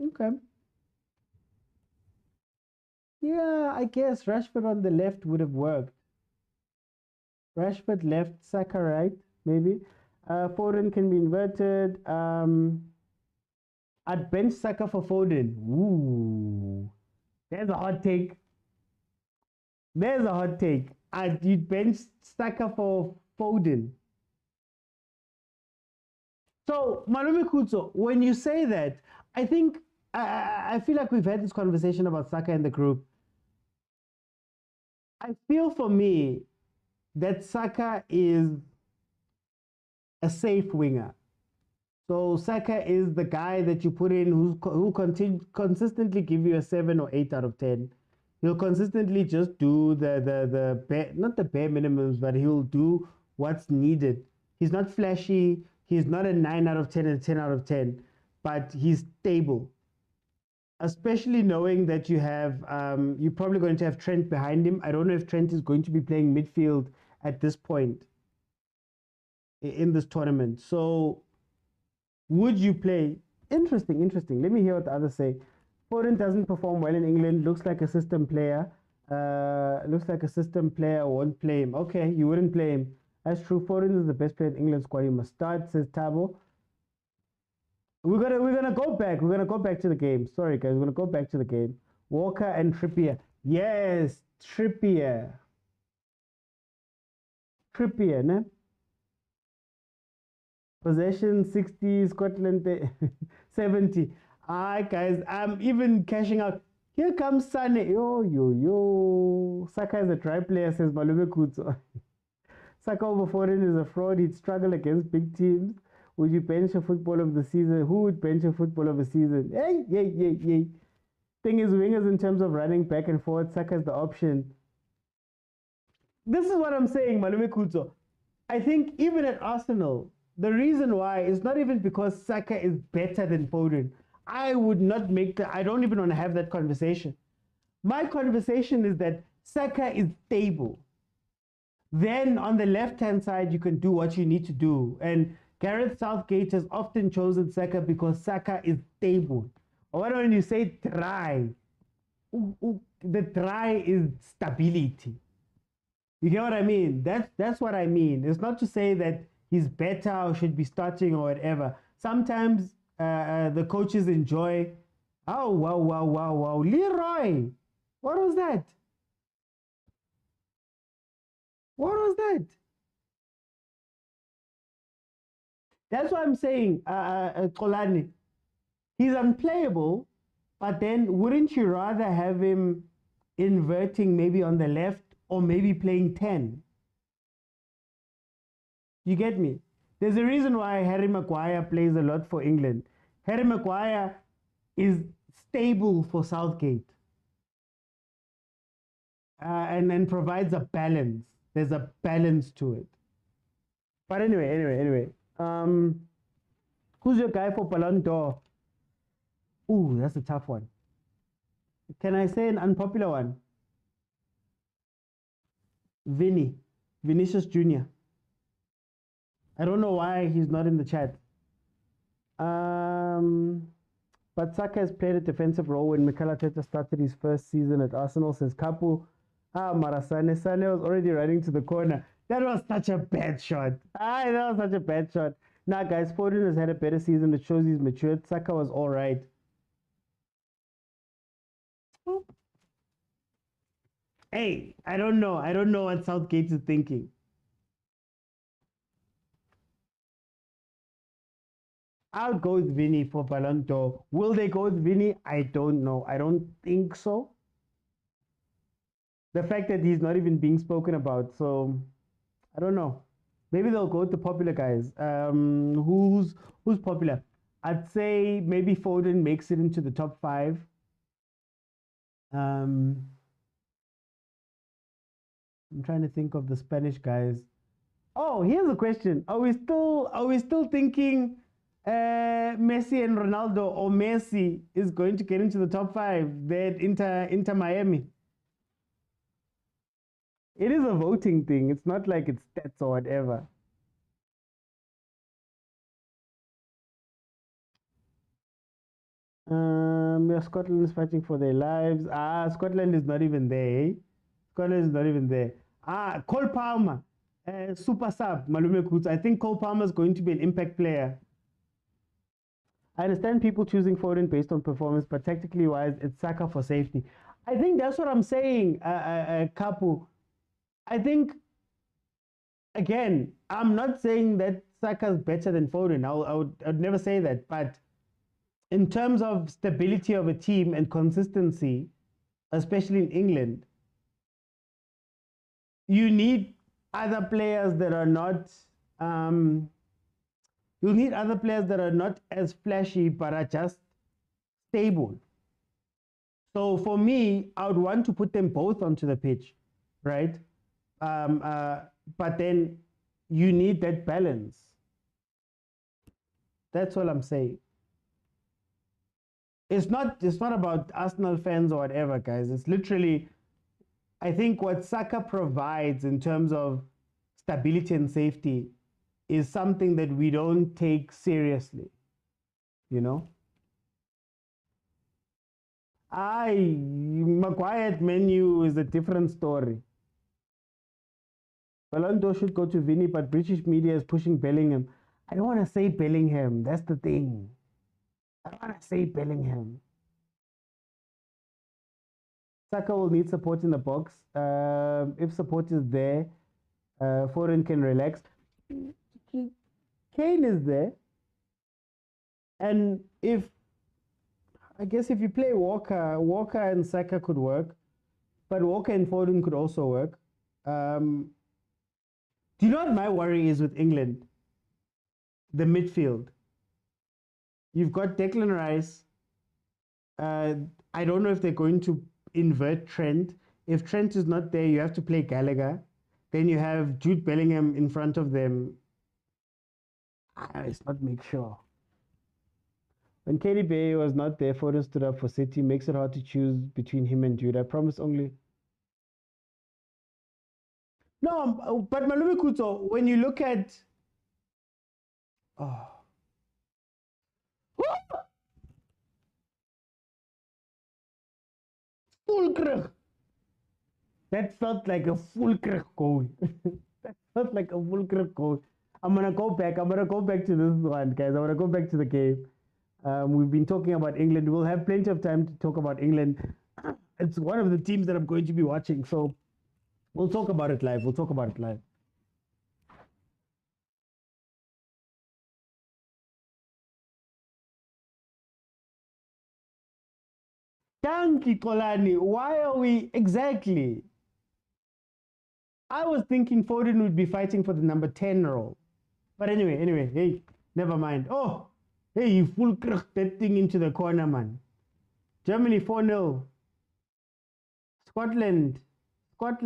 Okay. Yeah, I guess Rashford on the left would have worked. Rashford left, Saka right, maybe. Foden can be inverted. I'd bench Saka for Foden. Ooh, there's a hot take. There's a hot take. You'd bench Saka for Foden. So, Malume Kutso, when you say that, I think, I feel like we've had this conversation about Saka in the group. I feel for me that Saka is a safe winger. So Saka is the guy that you put in who consistently give you a 7 or 8 out of 10. He'll consistently just do the bare, not the bare minimums, but he'll do what's needed. He's not flashy. He's not a 9 out of 10 and a 10 out of 10, but he's stable. Especially knowing that you have, you're probably going to have Trent behind him. I don't know if Trent is going to be playing midfield at this point in this tournament. So would you play? Interesting. Let me hear what the others say. Foden doesn't perform well in England. Looks like a system player. Won't play him. Okay, you wouldn't play him. That's true. Foden is the best player in England squad. He must start, says Tabo. We're gonna go back. We're gonna go back to the game. Sorry, guys. We're gonna go back to the game. Walker and Trippier. Yes, Trippier, ne? Possession 60, Scotland 70. Alright, guys. I'm even cashing out. Here comes Sane. Yo. Saka is a try player, says Malume Kutso. Saka over Foden is a fraud. He'd struggle against big teams. Would you bench a football of the season? Who would bench a football of the season? Yay. Thing is, wingers in terms of running back and forward, Saka's the option. This is what I'm saying, Malume Kutso. I think even at Arsenal, the reason why is not even because Saka is better than Foden. I would not make that. I don't even want to have that conversation. My conversation is that Saka is stable. Then on the left-hand side, you can do what you need to do. And Gareth Southgate has often chosen Saka because Saka is stable. Or why don't you say dry? The dry is stability. You get what I mean? That's what I mean. It's not to say that he's better or should be starting or whatever. Sometimes the coaches enjoy, oh, wow. Leroy, what was that? What was that? That's what I'm saying, Kolani. He's unplayable, but then wouldn't you rather have him inverting maybe on the left or maybe playing 10? You get me? There's a reason why Harry Maguire plays a lot for England. Harry Maguire is stable for Southgate and provides a balance. There's a balance to it. But anyway. Who's your guy for Ballon d'Or? Ooh, that's a tough one. Can I say an unpopular one? Vinicius Jr. I don't know why he's not in the chat. But Saka has played a defensive role when Mikel Arteta started his first season at Arsenal, says Kapu. Marasane. Sane was already running to the corner. That was such a bad shot. That was such a bad shot. Nah, guys, Foden has had a better season. It shows he's matured. Saka was all right. Hey, I don't know. I don't know what Southgate is thinking. I'll go with Vinny for Ballon d'Or. Will they go with Vinny? I don't know. I don't think so. The fact that he's not even being spoken about, so I don't know. Maybe they'll go with the popular guys. Who's popular? I'd say maybe Foden makes it into the top 5. I'm trying to think of the Spanish guys. Oh, here's a question: Are we still thinking Messi and Ronaldo, or Messi is going to get into the top 5? That Inter Miami. It is a voting thing. It's not like it's stats or whatever. Scotland is fighting for their lives. Scotland is not even there. Scotland is not even there. Cole Palmer, super sub, Malume Kuts. I think Cole Palmer is going to be an impact player. I understand people choosing Foden based on performance, but tactically wise, it's Saka for safety. I think that's what I'm saying, Kapu. I think, again, I'm not saying that Saka's better than Foden. I'd never say that. But in terms of stability of a team and consistency, especially in England, you need other players that are not you'll need other players that are not as flashy but are just stable. So for me, I would want to put them both onto the pitch, right? But then you need that balance. That's all I'm saying. It's not about Arsenal fans or whatever, guys. It's literally, I think what Saka provides in terms of stability and safety is something that we don't take seriously, you know? Maguire menu is a different story. Ballon d'Or should go to Vinny, but British media is pushing Bellingham. I don't want to say Bellingham. That's the thing. I don't want to say Bellingham. Saka will need support in the box. If support is there, Foden can relax. Kane is there. And I guess if you play Walker and Saka could work. But Walker and Foden could also work. Do you know what my worry is with England? The midfield. You've got Declan Rice. I don't know if they're going to invert Trent. If Trent is not there, you have to play Gallagher. Then you have Jude Bellingham in front of them. Let's not make sure. When KDB was not there, Foden stood up for City. Makes it hard to choose between him and Jude. I promise only. No, but Malume Kuto, when you look at... Oh. Fulkrug. That felt like a Fulkrug goal. That felt like a Fulkrug goal. I'm gonna go back to this one, guys. I'm gonna go back to the game. We've been talking about England. We'll have plenty of time to talk about England. It's one of the teams that I'm going to be watching, so we'll talk about it live. Thank you, Kolani. Why are we exactly? I was thinking Foden would be fighting for the number 10 role. But anyway, hey, never mind. Oh, hey, you full crack that thing into the corner, man. Germany 4-0. Scotland. 6s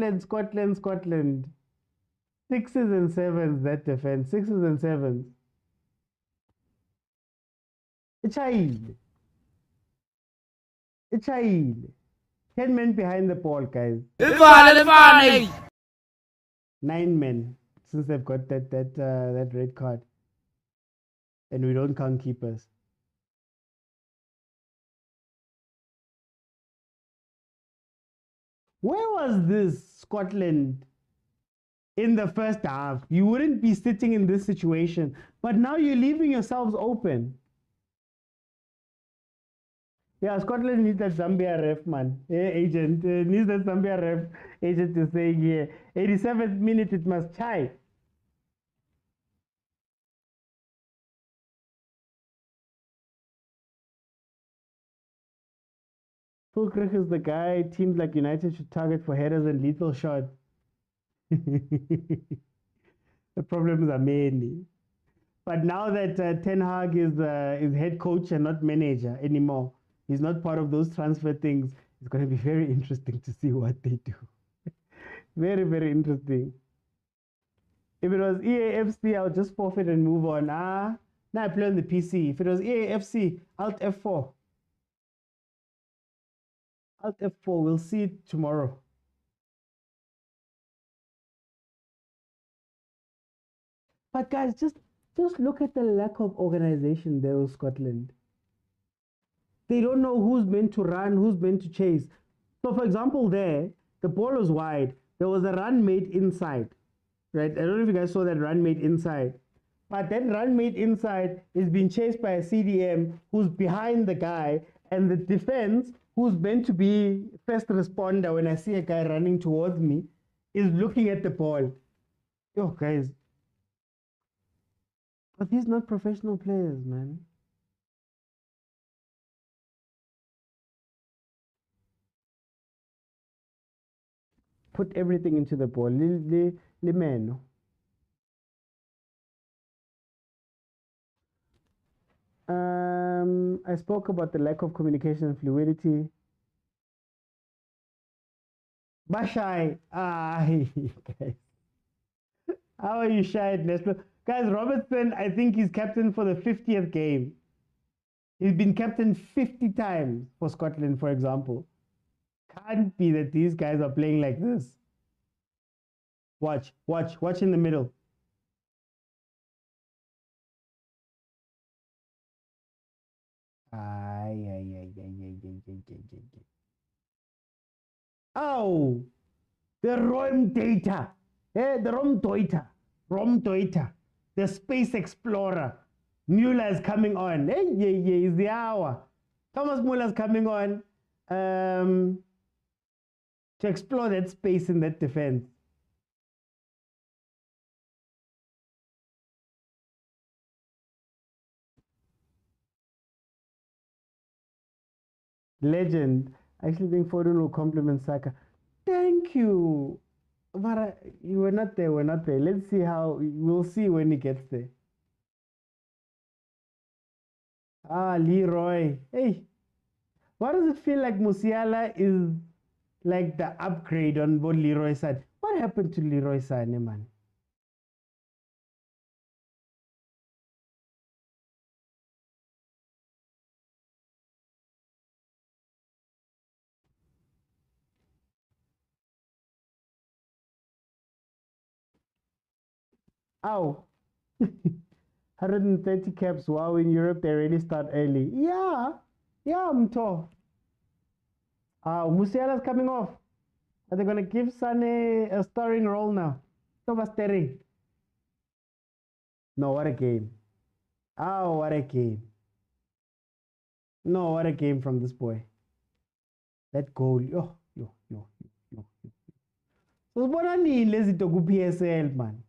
and 7s, that defense. 6s and 7s. A child. 10 men behind the ball, guys. 9 men, since they've got that red card. And we don't count keepers. Where was this Scotland in the first half? You wouldn't be sitting in this situation, but now you're leaving yourselves open. Yeah, Scotland needs that Zambia ref, man. Agent needs that Zambia ref agent to say here. 87th minute, it must chai. Fulkrich is the guy teams like United should target for headers and lethal shots. The problems are many. But now that Ten Hag is head coach and not manager anymore, he's not part of those transfer things. It's going to be very interesting to see what they do. Very, very interesting. If it was EAFC, I would just forfeit and move on. Now I play on the PC. If it was EAFC, Alt F4. Alt F4, we'll see it tomorrow. But guys, just look at the lack of organization there with Scotland. They don't know who's meant to run, who's meant to chase. So for example there, the ball was wide. There was a run made inside, right? I don't know if you guys saw that run made inside. But that run made inside is being chased by a CDM who's behind the guy, and the defense, who's meant to be first responder when I see a guy running towards me, is looking at the ball. Yo, guys. But these not professional players, man. Put everything into the ball. Limeno. I spoke about the lack of communication and fluidity. Bashai. Guys. How are you shy at Nestle? Guys, Robertson, I think he's captain for the 50th game. He's been captain 50 times for Scotland, for example. Can't be that these guys are playing like this. Watch in the middle. Oh, the ROM data. The ROM data. The Space Explorer. Mueller is coming on. It's the hour. Thomas Mueller is coming on to explore that space in that defense. Legend. I actually think Foden will compliment Saka. Thank you. Mara, you were not there, we're not there. Let's see how, we'll see when he gets there. Leroy. Hey, why does it feel like Musiala is like the upgrade on what Leroy said? What happened to Leroy Sané, man? Ow. 130 caps. Wow, in Europe they really start early. Yeah, I'm tough. Musiala's coming off. Are they going to give Sané a starring role now? Staring. No, what a game. Oh, what a game. No, what a game from this boy. That goal. Yo. So what I need is to go PSL, man.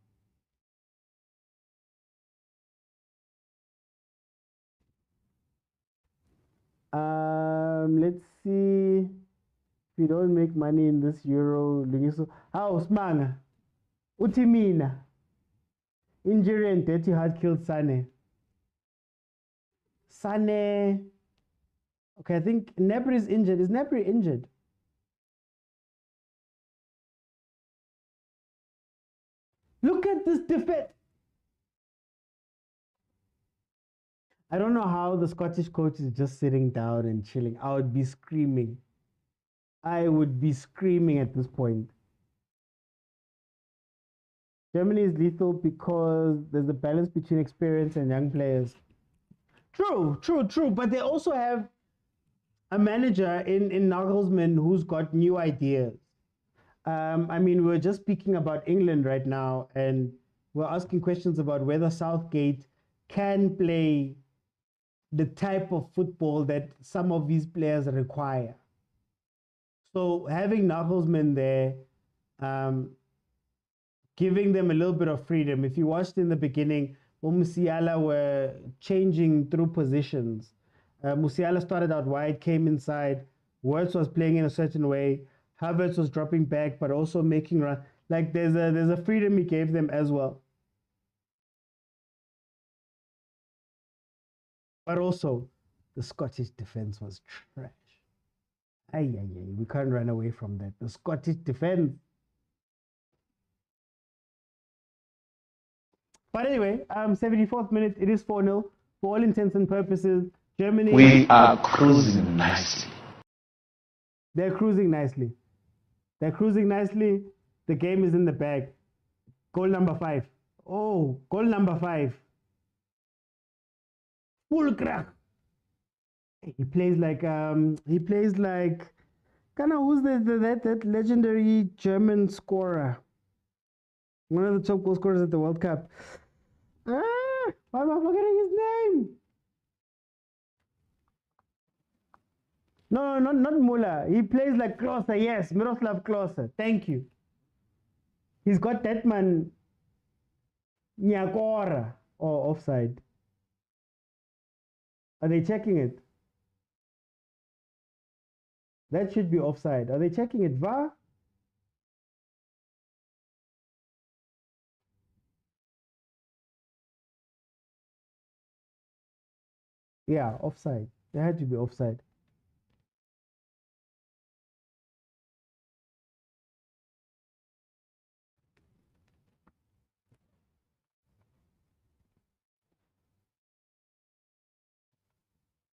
Let's see. If we don't make money in this Euro, how Smanga? Utimina. Injury and dirty heart killed Sané. Okay, I think Gnabry is injured. Is Gnabry injured? Look at this defense. I don't know how the Scottish coach is just sitting down and chilling. I would be screaming. I would be screaming at this point. Germany is lethal because there's a balance between experience and young players. True. But they also have a manager in Nagelsmann who's got new ideas. I mean, we're just speaking about England right now, and we're asking questions about whether Southgate can play the type of football that some of these players require. So having Nagelsmann there, giving them a little bit of freedom. If you watched in the beginning, Musiala were changing through positions. Musiala started out wide, came inside. Wirtz was playing in a certain way. Havertz was dropping back, but also making run. Like there's a freedom he gave them as well. But also, the Scottish defense was trash. We can't run away from that. The Scottish defense. But anyway, 74th minute, it is 4-0. For all intents and purposes, Germany... We are cruising nicely. They're cruising nicely. They're cruising nicely. The game is in the bag. Goal number 5. Oh, goal number 5. Full crack. He plays like kind of who's that legendary German scorer? One of the top goal scorers at the World Cup. Why am I forgetting his name? No, not Muller. He plays like Klose. Yes, Miroslav Klose. Thank you. He's got that man Nyakora or offside. Are they checking it? That should be offside. Are they checking it? VAR? Yeah, offside. They had to be offside.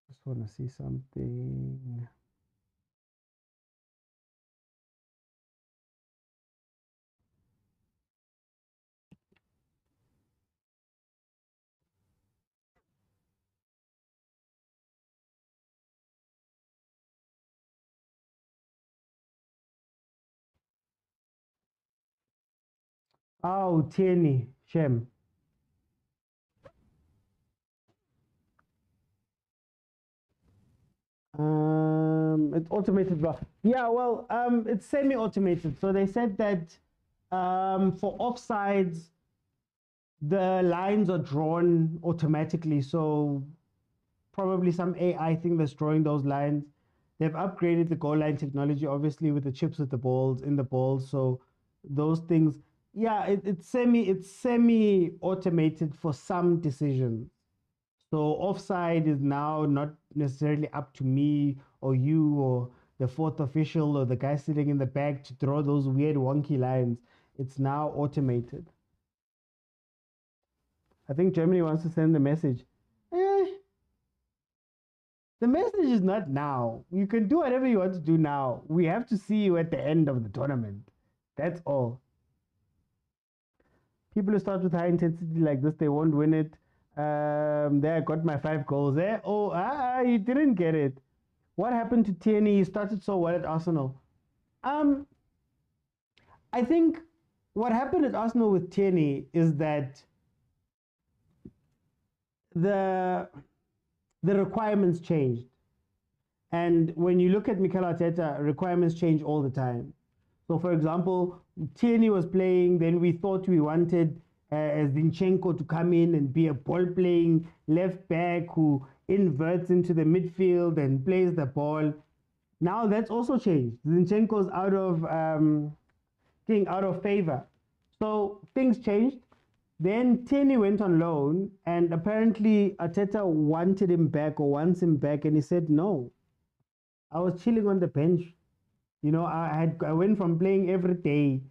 Just want to see something. Oh, Tierney, Shem. It's automated. Yeah, well, it's semi-automated. So they said that for offsides, the lines are drawn automatically. So probably some AI thing that's drawing those lines. They've upgraded the goal line technology, obviously, with the chips with the balls in the balls. So those things, yeah, it's semi-automated for some decisions. So offside is now not necessarily up to me or you or the fourth official or the guy sitting in the back to draw those weird wonky lines. It's now automated. I think Germany wants to send the message. The message is not now. You can do whatever you want to do now. We have to see you at the end of the tournament. That's all. People who start with high intensity like this, they won't win it. There, I got my 5 goals there. Oh, you didn't get it. What happened to Tierney? He started so well at Arsenal. I think what happened at Arsenal with Tierney is that the requirements changed. And when you look at Mikel Arteta, requirements change all the time. So, for example, Tierney was playing, then we thought we wanted Zinchenko to come in and be a ball-playing left back who inverts into the midfield and plays the ball. Now that's also changed. Zinchenko's out of favor. So things changed. Then Tierney went on loan, and apparently Arteta wanted him back or wants him back, and he said no. I was chilling on the bench. You know, I went from playing every day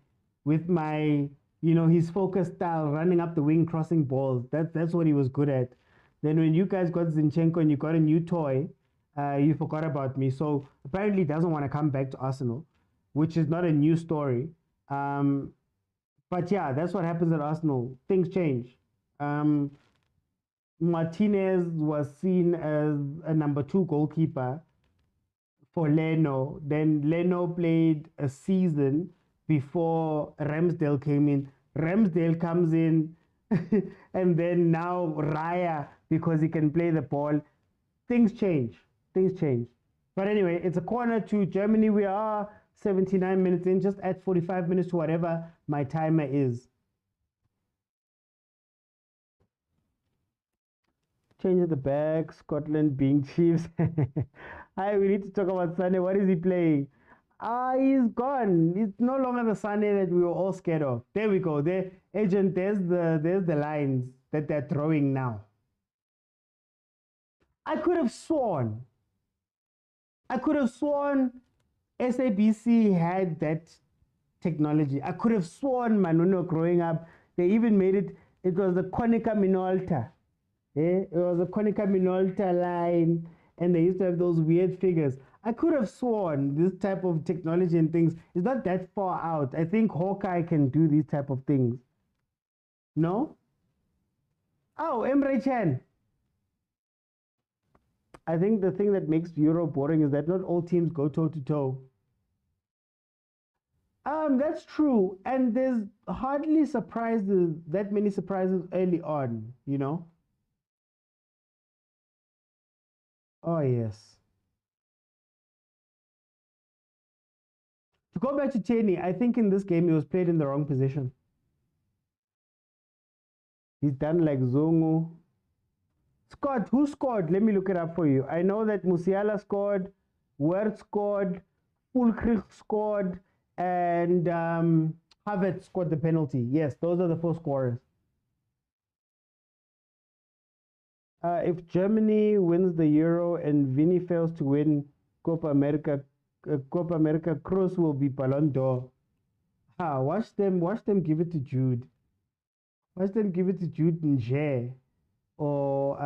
with my, his focus style, running up the wing, crossing balls. That's what he was good at. Then when you guys got Zinchenko and you got a new toy, you forgot about me. So apparently he doesn't want to come back to Arsenal, which is not a new story. But yeah, that's what happens at Arsenal. Things change. Martinez was seen as a number 2 goalkeeper for Leno. Then Leno played a season before Ramsdale came in. Ramsdale comes in, and then now Raya, because he can play the ball. Things change. Things change. But anyway, it's a corner to Germany. We are 79 minutes in. Just add 45 minutes to whatever my timer is. Change of the back. Scotland being Chiefs. Hi, we need to talk about Sunday. What is he playing? He's gone. It's no longer the Sunday that we were all scared of. There we go. There, agent. There's the lines that they're throwing now. I could have sworn SABC had that technology. I could have sworn, Manuno, growing up, they even made it. It was the Konica Minolta. It was a Konica Minolta line, and they used to have those weird figures. I could have sworn this type of technology and things is not that far out. I think Hawkeye can do these type of things. No? Oh, Emre Chan. I think the thing that makes Euro boring is that not all teams go toe-to-toe. That's true. And there's hardly surprises, that many surprises early on, you know? Oh, yes. To go back to Cheney, I think in this game he was played in the wrong position. He's done like Zongo. Scott, who scored? Let me look it up for you. I know that Musiala scored, Wert scored, Fulkrich scored, and Havertz scored the penalty. Yes, those are the 4 scorers. If Germany wins the Euro and Vini fails to win Copa America, Kroos will be Ballon d'Or. Watch them give it to Jude. Watch them give it to Jude Nje. Or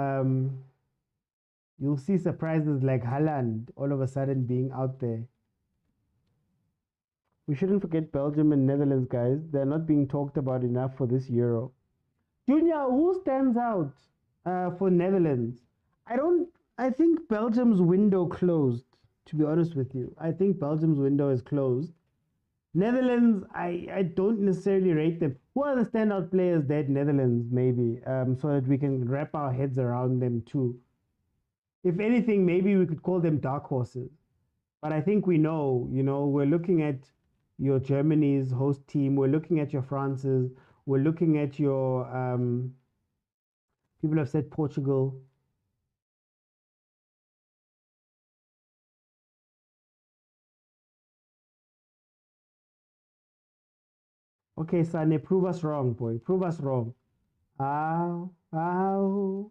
you'll see surprises like Haaland all of a sudden being out there. We shouldn't forget Belgium and Netherlands, guys. They're not being talked about enough for this Euro. Junior, who stands out for Netherlands? I think Belgium's window closed, to be honest with you. I think Belgium's window is closed. Netherlands, I don't necessarily rate them. Who are the standout players there at Netherlands, maybe, so that we can wrap our heads around them too? If anything, maybe we could call them dark horses. But I think we know, we're looking at your Germany's host team. We're looking at your France's. We're looking at your, people have said Portugal. Okay, Sane, prove us wrong, boy. Prove us wrong. Ow, ow,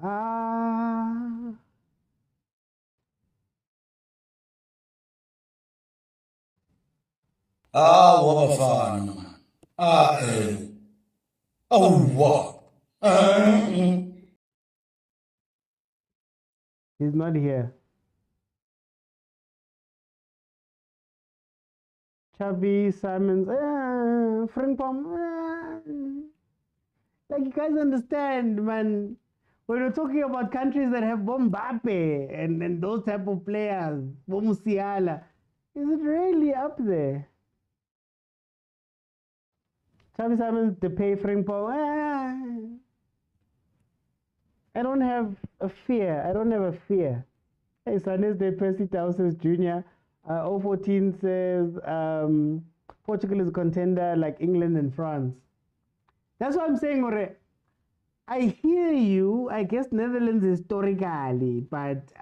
ah. Bafana, man. Oh, what? He's not here. Chavi, Simons, Frimpong. Like, you guys understand, man. When we're talking about countries that have Mbappe and those type of players, Musiala, is it really up there? Chavi, Simons, Depay, Frimpong. I don't have a fear. Hey, Sanes de Percy Townsend Jr. 014 says Portugal is a contender like England and France. That's what I'm saying, Ore. I hear you. I guess Netherlands historically, but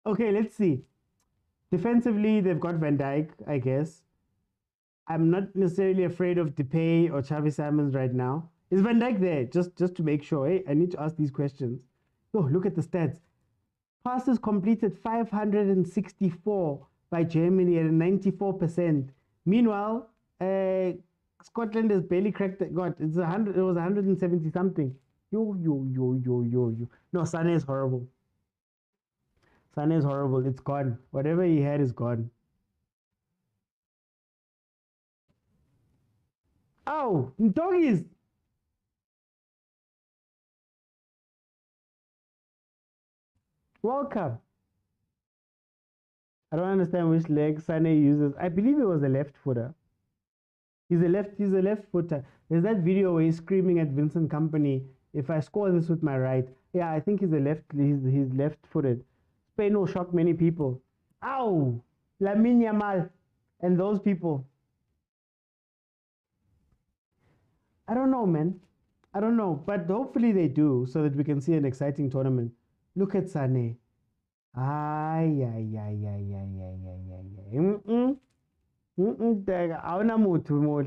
okay, let's see. Defensively, they've got Van Dijk, I guess. I'm not necessarily afraid of Depay or Xavi Simons right now. Is Van Dijk there? Just to make sure. I need to ask these questions. Oh, look at the stats. Passes completed 564 by Germany at a 94%. Meanwhile, Scotland has barely cracked it. God, it was 170 something. Yo. No, Sane is horrible. It's gone. Whatever he had is gone. Oh, doggies. Welcome. I don't understand which leg Sane uses. I believe it was a left footer. He's a left footer. There's that video where he's screaming at Vincent Company, if I score this with my right. Yeah, I think he's left footed. Spain will shock many people. Ow! Lamine Yamal and those people. I don't know, man. I don't know. But hopefully they do so that we can see an exciting tournament. Look at Sane. Ay, ay, ay, ay, ay, ay, ay, ay, ay. Awuna muthu mol.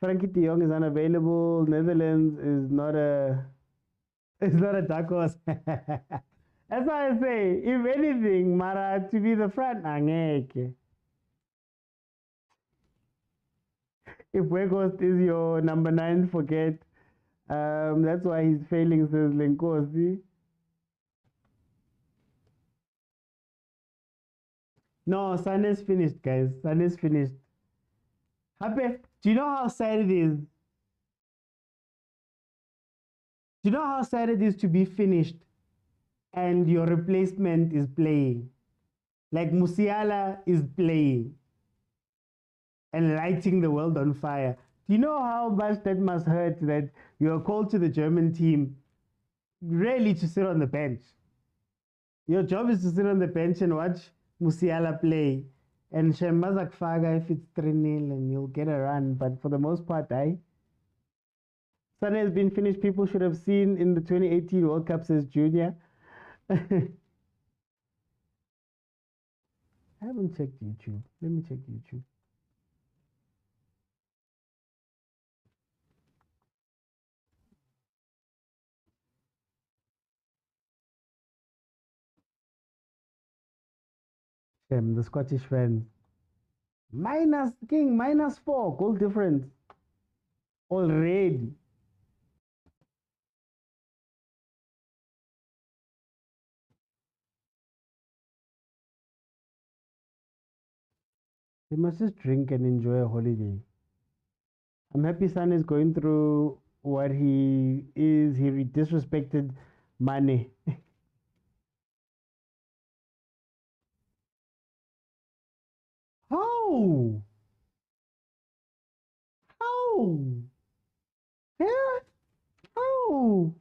Frankie de Jong is unavailable. Netherlands is not a dark horse. That's why I say, if anything, Mara to be the front, angeke. If Weghorst is your number 9, forget. That's why he's failing, says Lenkosi. No, Sun is finished, guys. Sun is finished. Happy. Do you know how sad it is? Do you know how sad it is to be finished and your replacement is playing? Like Musiala is playing and lighting the world on fire. Do you know how much that must hurt that you're called to the German team really to sit on the bench? Your job is to sit on the bench and watch Musiala play. And Shembaza Kfaga if it's 3-0 and you'll get a run. But for the most part, Sane has been finished. People should have seen in the 2018 World Cup, says Junior. I haven't checked YouTube. Let me check YouTube. The Scottish fans. -4 goal difference already. They must just drink and enjoy a holiday. I'm happy Son is going through what he is. He disrespected Mane. How? How? Yeah? How?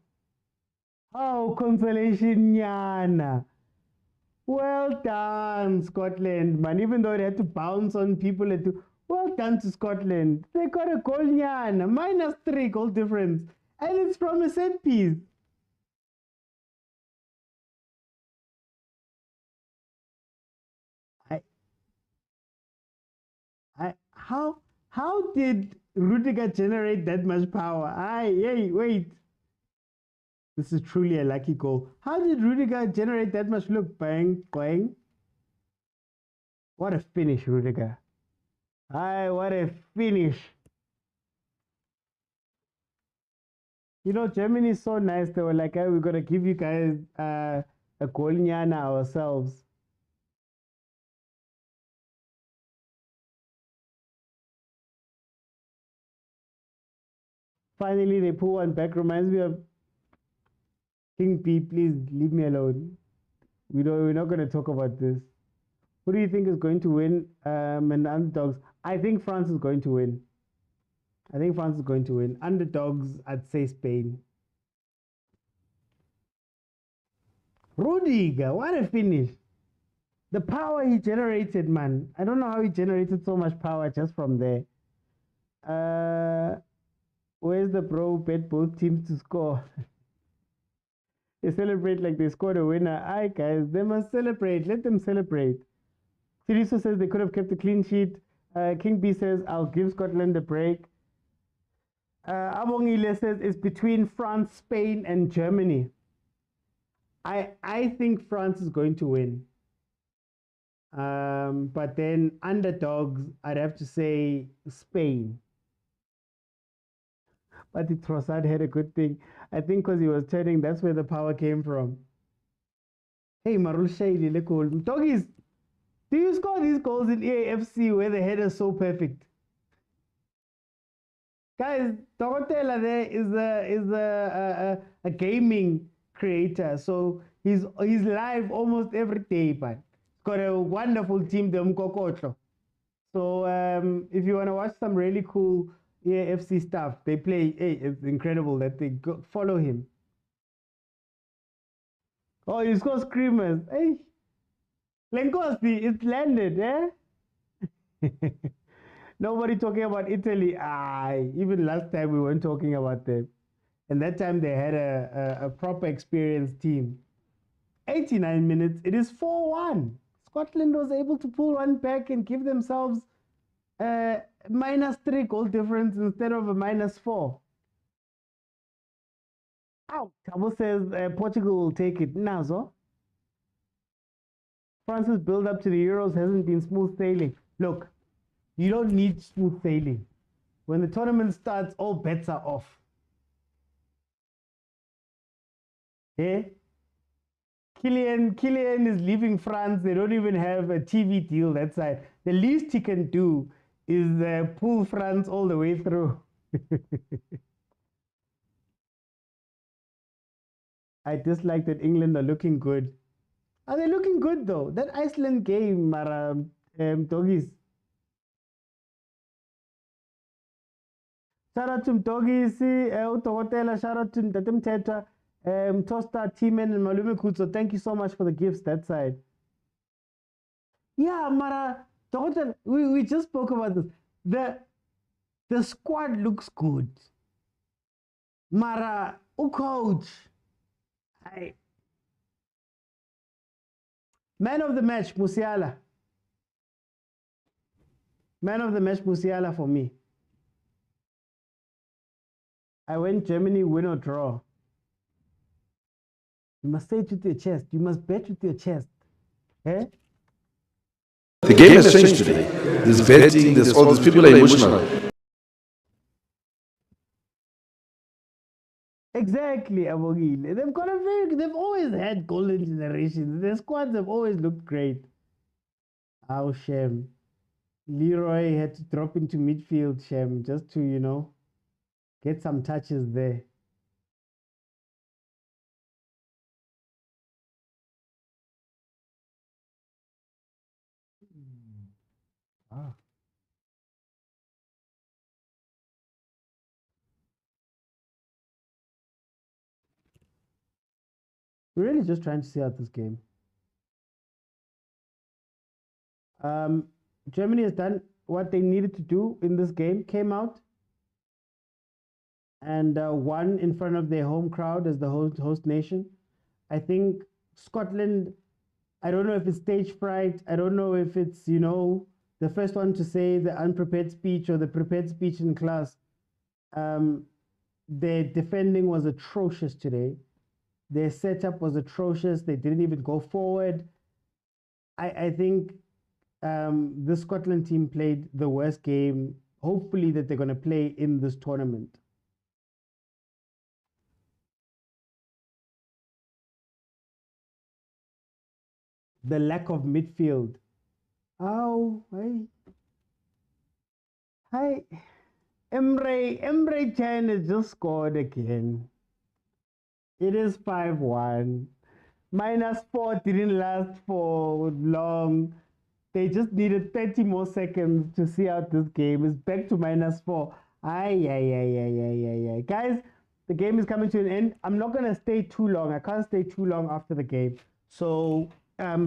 How? Consolation Yana. Well done, Scotland, man. Even though they had to bounce on people, well done to Scotland. They got a goal, Yana. -3 goal difference. And it's from a set piece. How did Rudiger generate that much power? Hey, wait. This is truly a lucky goal. How did Rudiger generate that much? Look, bang, bang. What a finish, Rudiger. What a finish. You know, Germany is so nice. They were like, hey, we're going to give you guys a goal nyana ourselves. Finally, they pull one back. Reminds me of King B. Please leave me alone. We're not going to talk about this. Who do you think is going to win? And underdogs. I think France is going to win. Underdogs, I'd say Spain. Rudiger, what a finish. The power he generated, man. I don't know how he generated so much power just from there. Where's the bro bet both teams to score? They celebrate like they scored a winner. Aye, guys, they must celebrate. Let them celebrate. Tiriso says they could have kept a clean sheet. King B says, I'll give Scotland a break. Abongile says it's between France, Spain, and Germany. I think France is going to win. But then underdogs, I'd have to say Spain. But Trossard had a good thing. I think because he was turning, that's where the power came from. Hey, Marul Shaili, look cool. Doggies, do you score these goals in EAFC where the header is so perfect? Guys, Dogotela there is a gaming creator, so he's live almost every day, but got a wonderful team, the Mkokotlo. So if you want to watch some really cool FC stuff, they play. Hey, it's incredible that they follow him. Oh, he's got screamers. Hey, Lenkosi, it's landed, eh? Nobody talking about Italy. Even last time we weren't talking about them. And that time they had a proper experienced team. 89 minutes, it is 4-1. Scotland was able to pull one back and give themselves a -3 goal difference instead of a -4. Ow, Tabo says Portugal will take it. Nazo. France's build up to the Euros hasn't been smooth sailing. Look, you don't need smooth sailing. When the tournament starts, all bets are off. Yeah? Kylian is leaving France. They don't even have a TV deal that side. The least he can do is pull France all the way through. I dislike that England are looking good. Are they looking good though? That Iceland game, doggies. Shout out to doggies, Utokotela, shout out to Tatem Teta, Tosta, T-Man, and Malume Kutso. Thank you so much for the gifts that side. Yeah, Mara, we just spoke about this. The squad looks good. Mara, coach. Man of the match, Musiala. Man of the match, Musiala for me. I went Germany, win or draw. You must say it with your chest. You must bet with your chest. Eh? The game has changed today. There's betting, there's all these people are emotional. Exactly, Abogile. They've always had golden generations. Their squads have always looked great. Oh, shame. Leroy had to drop into midfield, shame, just to, get some touches there. We're really just trying to see out this game. Germany has done what they needed to do in this game, came out and won in front of their home crowd as the host nation. I think Scotland, I don't know if it's stage fright. I don't know if it's, the first one to say the unprepared speech or the prepared speech in class. Their defending was atrocious today. Their setup was atrocious. They didn't even go forward. I think the Scotland team played the worst game, hopefully, that they're going to play in this tournament. The lack of midfield. Oh, hi. Emre Can has just scored again. It is 5-1. -4 didn't last for long. They just needed 30 more seconds to see out this game. It's back to -4. Guys, the game is coming to an end. I'm not going to stay too long. I can't stay too long after the game. So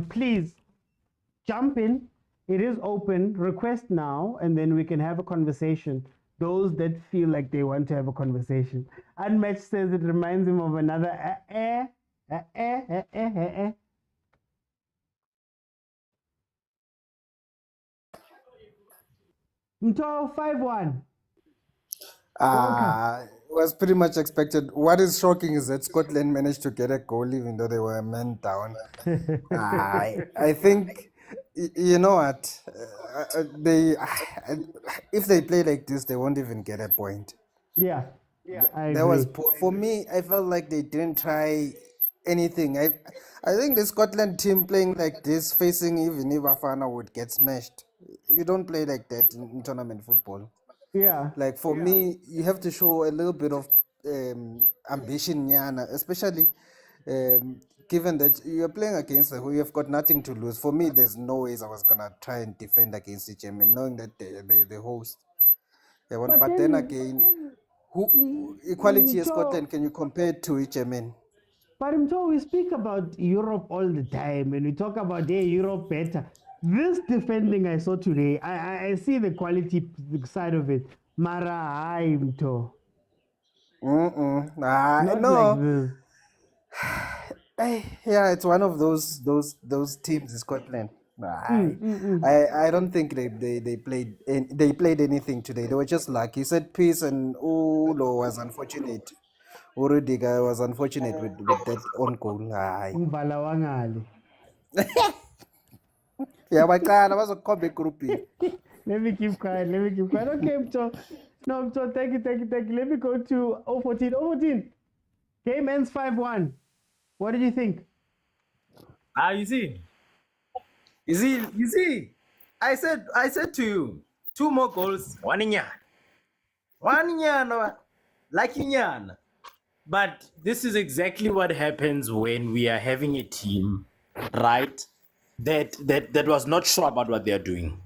please jump in. It is open. Request now, and then we can have a conversation. Those that feel like they want to have a conversation. Unmatched says it reminds him of another Mto 5-1. Was pretty much expected. What is shocking is that Scotland managed to get a goal even though they were a man down. I think, you know what, if they play like this, they won't even get a point. Yeah, I That agree. was poor. For me, I felt like they didn't try anything. I think the Scotland team playing like this, facing even if bafana would get smashed. You don't play like that in tournament football. Yeah. Like for me, you have to show a little bit of ambition, Yana, especially Given that you're playing against who you've got nothing to lose. For me, there's no ways I was gonna try and defend against the German, knowing that they the host. Yeah, but then again, who equality of Scotland can you compare to German? But I'm told we speak about Europe all the time and we talk about Europe better. This defending I saw today, I see the quality side of it. Mara, I'm told. Not no. Like this. Yeah, it's one of those teams in Scotland. I don't think they played anything today. They were just lucky. Said Peace and Ulo was unfortunate. Urudiga was unfortunate with that own goal. Yeah, my client was a comic group. Let me keep quiet. Okay, so no, so thank you. Let me go to 014. Game ends 5-1. What did you think? You see, I said to you, 2 more goals, one in yan. But this is exactly what happens when we are having a team, right? That was not sure about what they are doing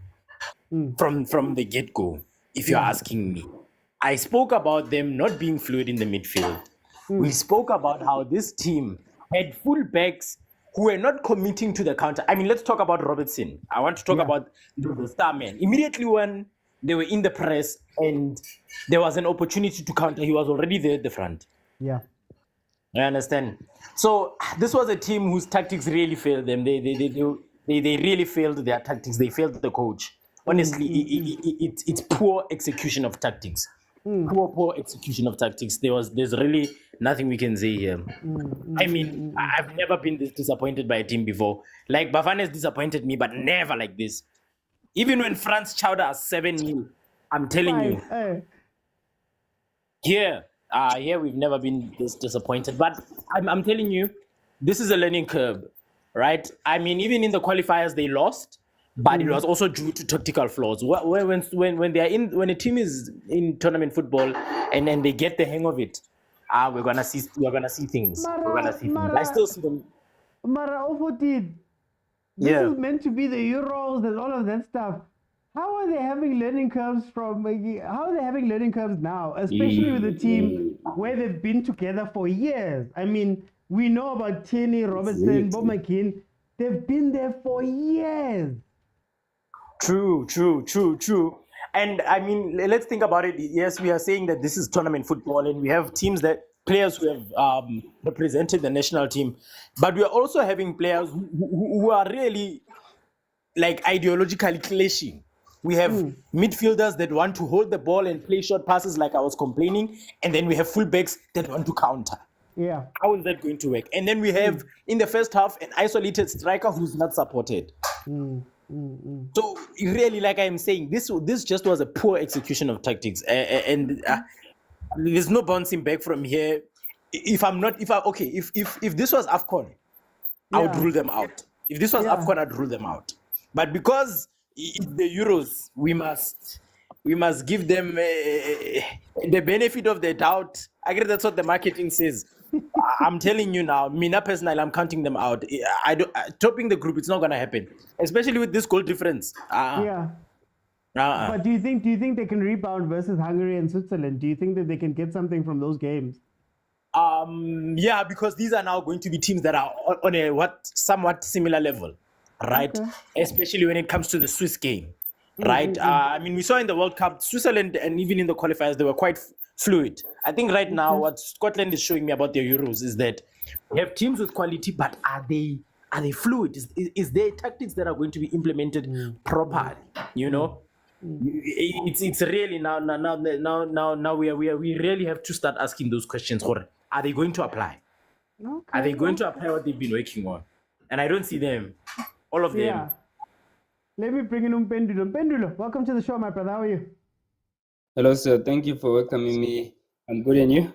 from the get-go. If you're asking me, I spoke about them not being fluid in the midfield. We spoke about how this team had full backs who were not committing to the counter. I mean, let's talk about Robertson. I want to talk about the star man. Immediately when they were in the press and there was an opportunity to counter, he was already there at the front. Yeah. I understand. So this was a team whose tactics really failed them. They really failed their tactics. They failed the coach. Honestly, it's poor execution of tactics. Poor execution of tactics. There's really nothing we can say here. I mean, I've never been this disappointed by a team before. Like Bafana has disappointed me, but never like this. Even when France chowed us 7-0, I'm telling you. Here we've never been this disappointed. But I'm telling you, this is a learning curve, right? I mean, even in the qualifiers they lost, but it was also due to tactical flaws. When a team is in tournament football and they get the hang of it, we're gonna see things. I still see them. Mara 014. This is meant to be the Euros and all of that stuff. How are they having learning curves now, especially with a team where they've been together for years? I mean, we know about Tierney, Robertson, Bob McKean. They've been there for years. True. And I mean, let's think about it. Yes, we are saying that this is tournament football and we have players who have represented the national team, but we are also having players who are really like ideologically clashing. We have midfielders that want to hold the ball and play short passes like I was complaining, and then we have fullbacks that want to counter. Yeah. How is that going to work? And then we have, in the first half, an isolated striker who's not supported. So really, like I'm saying, this just was a poor execution of tactics, and there's no bouncing back from here. If this was AFCON, I would rule them out. If this was AFCON, I'd rule them out. But because it's the Euros, we must give them the benefit of the doubt. I guess that's what the marketing says. I'm telling you now, Mina personally, I'm counting them out. Topping the group, it's not gonna happen, especially with this goal difference. But do you think they can rebound versus Hungary and Switzerland? Do you think that they can get something from those games? Yeah, because these are now going to be teams that are on a somewhat similar level, right? Okay. Especially when it comes to the Swiss game, right? I mean, we saw in the World Cup, Switzerland, and even in the qualifiers, they were quite fluid. I think right now what Scotland is showing me about their Euros is that we have teams with quality, but are they fluid? Is there tactics that are going to be implemented properly? You know, it's really now we really have to start asking those questions. Are they going to apply? Okay. Are they going to apply what they've been working on? And I don't see them, all of them. Let me bring in Pendulo. Pendulo, welcome to the show, my brother. How are you? Hello, sir. Thank you for welcoming me. I'm good, and you?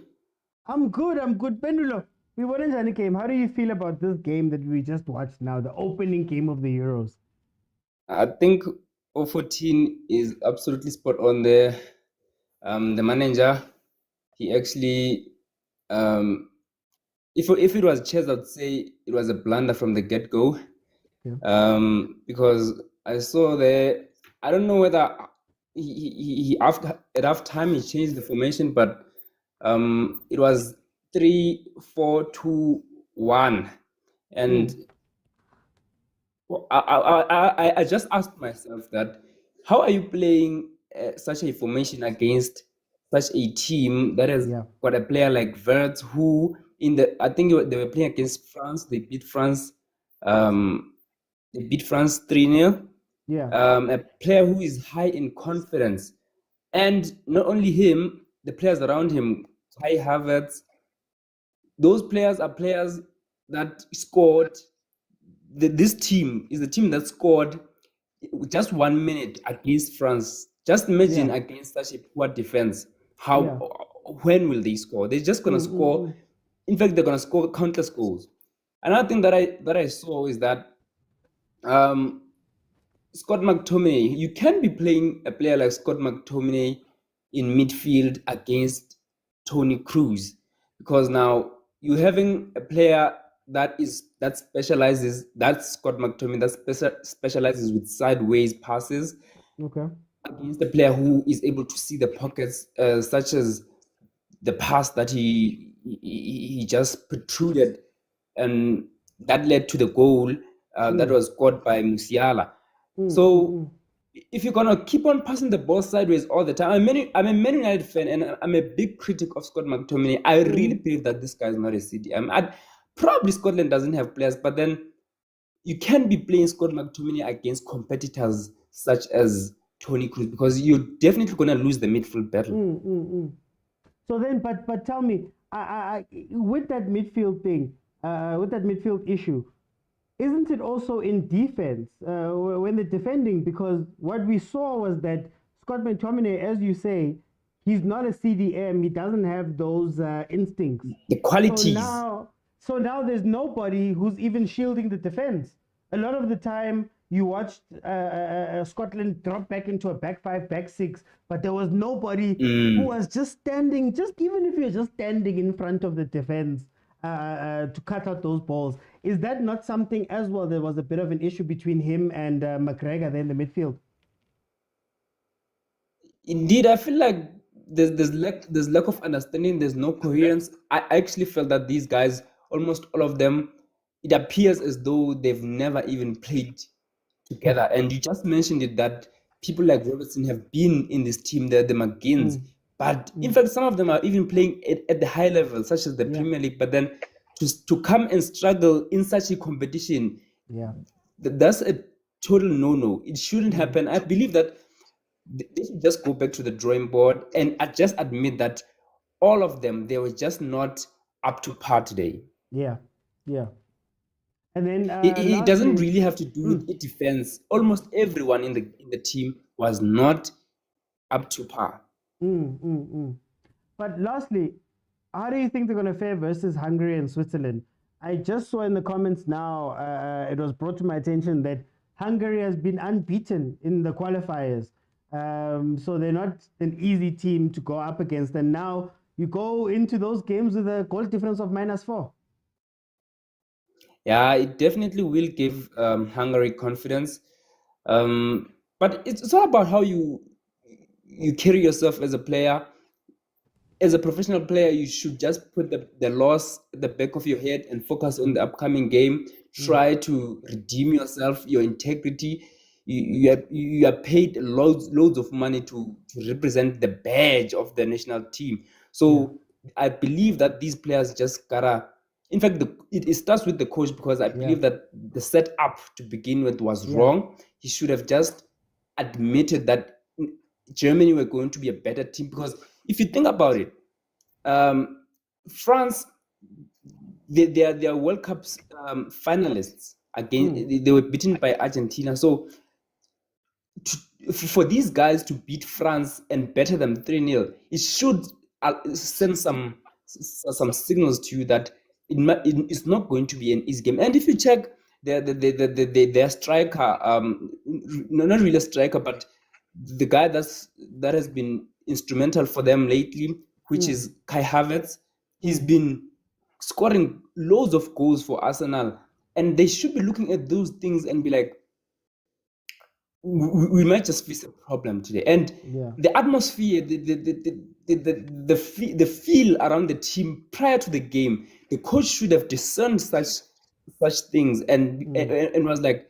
I'm good. Pendulo, we were in the game. How do you feel about this game that we just watched now, the opening game of the Euros? I think 014 is absolutely spot on there. The manager, he actually if it was chess, I'd say it was a blunder from the get-go. Because I saw there, I don't know whether he after at half time he changed the formation, but it was 3-4-2-1, and I just asked myself that how are you playing such a formation against such a team that has got a player like Vert, who I think they were playing against France. They beat France. They beat France 3-0. A player who is high in confidence, and not only him, the players around him, Kai Havertz. Those players are players that scored. This team is the team that scored just 1 minute against France. Just imagine against such a poor defense. When will they score? They're just gonna score. In fact, they're gonna score countless goals. Another thing that I saw is that Scott McTominay. You can be playing a player like Scott McTominay in midfield against Toni Kroos, because now you're having a player that specializes. That's Scott McTominay that specializes with sideways passes. Against a player who is able to see the pockets, such as the pass that he just protruded, and that led to the goal that was scored by Musiala. So if you're gonna keep on passing the ball sideways all the time, I'm a Man United fan, and I'm a big critic of Scott McTominay. I really believe that this guy is not a CDM. Probably Scotland doesn't have players, but then you can be playing Scott McTominay against competitors such as Toni Kroos, because you're definitely gonna lose the midfield battle. So then, but tell me, with that midfield thing, with that midfield issue, isn't it also in defense when they're defending? Because what we saw was that Scott McTominay, as you say, he's not a CDM. He doesn't have those instincts. The qualities. So now there's nobody who's even shielding the defense. A lot of the time, you watched Scotland drop back into a back five, back six, but there was nobody who was just standing, even if you're just standing in front of the defense to cut out those balls. Is that not something as well? There was a bit of an issue between him and McGregor there in the midfield. Indeed, I feel like there's lack of understanding. There's no coherence. I actually felt that these guys, almost all of them, it appears as though they've never even played together. And you just mentioned it, that people like Robertson have been in this team, the McGinns. But in fact, some of them are even playing at the high level, such as the Premier League. But then to come and struggle in such a competition, that's a total no-no. It shouldn't happen. I believe that they should just go back to the drawing board and just admit that all of them, they were just not up to par today. Yeah. And then it doesn't really have to do with defense. Almost everyone in the team was not up to par. But lastly, how do you think they're going to fare versus Hungary and Switzerland? I just saw in the comments now, it was brought to my attention that Hungary has been unbeaten in the qualifiers. So they're not an easy team to go up against. And now you go into those games with a goal difference of -4. Yeah, it definitely will give Hungary confidence. But it's all about how you carry yourself as a player. As a professional player, you should just put the loss at the back of your head and focus on the upcoming game. Try to redeem yourself, your integrity. You are paid loads of money to represent the badge of the national team. So I believe that these players just gotta. In fact, it starts with the coach, because I believe that the setup to begin with was wrong. He should have just admitted that Germany were going to be a better team, because if you think about it, France, they are World Cup finalists. Again, they were beaten by Argentina. So for these guys to beat France and better them 3-0, it should send some signals to you that it's not going to be an easy game. And if you check their striker, not really a striker, but the guy that has been instrumental for them lately, which is Kai Havertz, he's been scoring loads of goals for Arsenal, and they should be looking at those things and be like, we might just face a problem today. And Yeah. the atmosphere, the feel around the team prior to the game, the coach should have discerned such things and was like,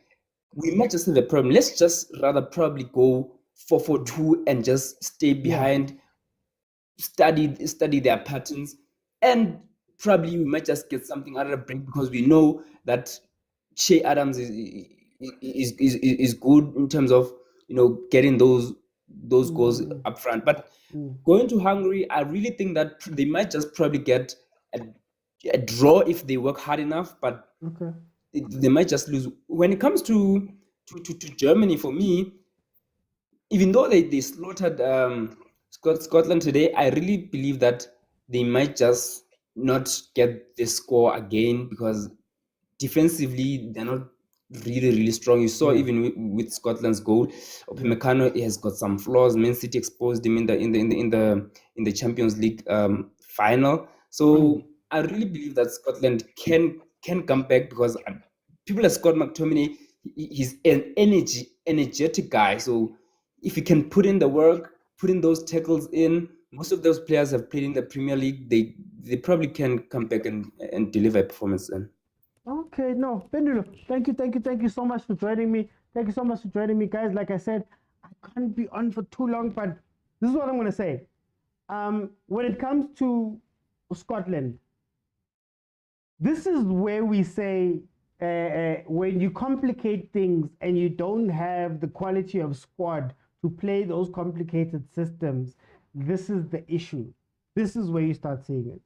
we might just have a problem. Let's just rather probably go 4-4-2 and just stay behind, study their patterns, and probably we might just get something out of the break because we know that Shea Adams is good in terms of getting those goals up front. But going to Hungary, I really think that they might just probably get a draw if they work hard enough, but Okay. they might just lose. When it comes to Germany, for me, even though they slaughtered Scotland today, I really believe that they might just not get the score again because defensively they're not really strong. You saw even with Scotland's goal, Upamecano has got some flaws. Man City exposed him in the Champions League final. So I really believe that Scotland can come back because people like Scott McTominay, he's an energetic guy. So if he can put in the work, put in those tackles in, most of those players have played in the Premier League. They probably can come back and deliver a performance then. Okay, no, Pendulo, thank you so much for joining me. Thank you so much for joining me, guys. Like I said, I can't be on for too long, but this is what I'm going to say. When it comes to Scotland, this is where we say when you complicate things and you don't have the quality of squad to play those complicated systems, this is the issue. This is where you start seeing it.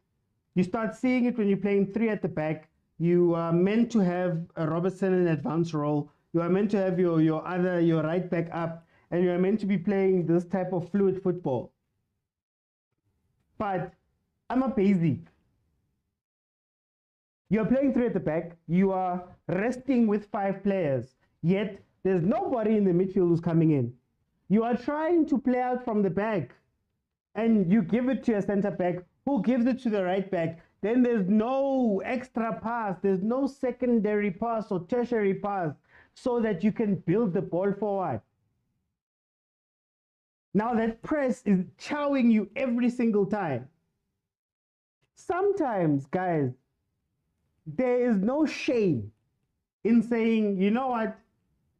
You start seeing it when you're playing three at the back. You are meant to have a Robertson in advance role. You are meant to have your right back up, and you are meant to be playing this type of fluid football. But I'm a basic. You're playing three at the back. You are resting with 5 players. Yet there's nobody in the midfield who's coming in. You are trying to play out from the back, and you give it to a center back who gives it to the right back. Then there's no extra pass, there's no secondary pass or tertiary pass so that you can build the ball forward. Now that press is chowing you every single time. Sometimes, guys, there is no shame in saying, you know what,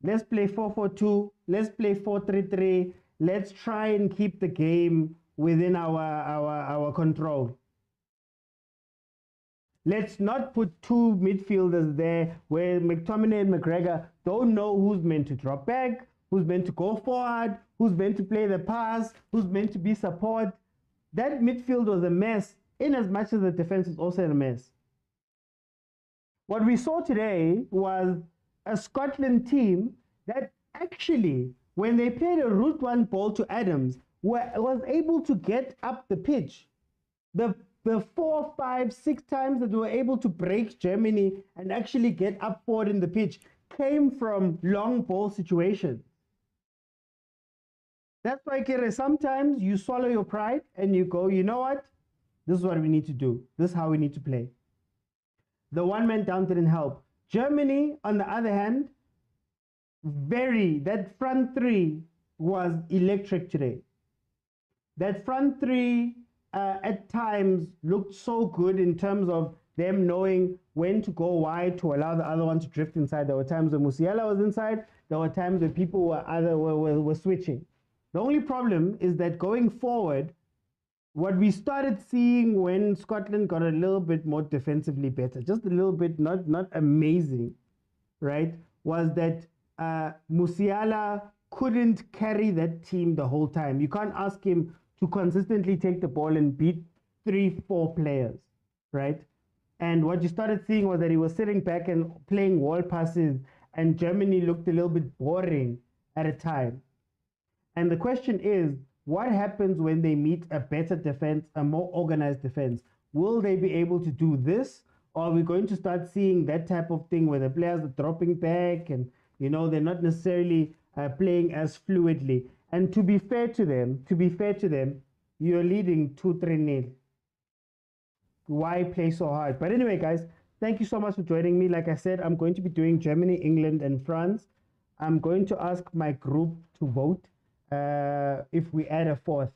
let's play 4-4-2, let's play 4-3-3, let's try and keep the game within our control. Let's not put 2 midfielders there where McTominay and McGregor don't know who's meant to drop back, who's meant to go forward, who's meant to play the pass, who's meant to be support. That midfield was a mess, in as much as the defense is also a mess. What we saw today was a Scotland team that actually, when they played a route one ball to Adams, was able to get up the pitch. The 4, 5, 6 times that they were able to break Germany and actually get up forward in the pitch came from long ball situations. That's why, Kere, sometimes you swallow your pride and you go, you know what? This is what we need to do. This is how we need to play. The one man down didn't help. Germany, on the other hand, that front three was electric today. That front three at times looked so good in terms of them knowing when to go wide to allow the other one to drift inside. There were times when Musiala was inside. There were times when people were switching. The only problem is that going forward, what we started seeing when Scotland got a little bit more defensively better, just a little bit, not amazing, right, was that Musiala couldn't carry that team the whole time. You can't ask him to consistently take the ball and beat 3-4 players, right? And what you started seeing was that he was sitting back and playing wall passes, and Germany looked a little bit boring at a time. And the question is, what happens when they meet a better defense, a more organized defense? Will they be able to do this? Or are we going to start seeing that type of thing where the players are dropping back and, they're not necessarily playing as fluidly? And to be fair to them, you're leading 2-3-0. why play so hard? But anyway, guys, thank you so much for joining me. Like I said, I'm going to be doing Germany, England, and France. I'm going to ask my group to vote. If we add a fourth,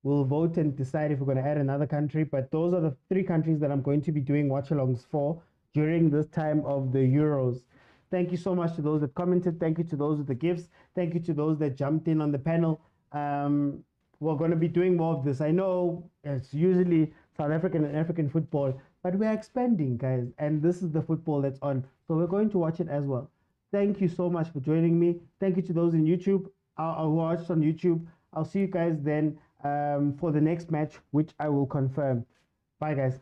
we'll vote and decide if we're going to add another country. But those are the 3 countries that I'm going to be doing watch-alongs for during this time of the Euros. Thank you so much to those that commented. Thank you to those with the gifts. Thank you to those that jumped in on the panel. We're going to be doing more of this. I know it's usually South African and African football, but we're expanding, guys, and this is the football that's on. So we're going to watch it as well. Thank you so much for joining me. Thank you to those in YouTube. I'll watch on YouTube. I'll see you guys then for the next match, which I will confirm. Bye, guys.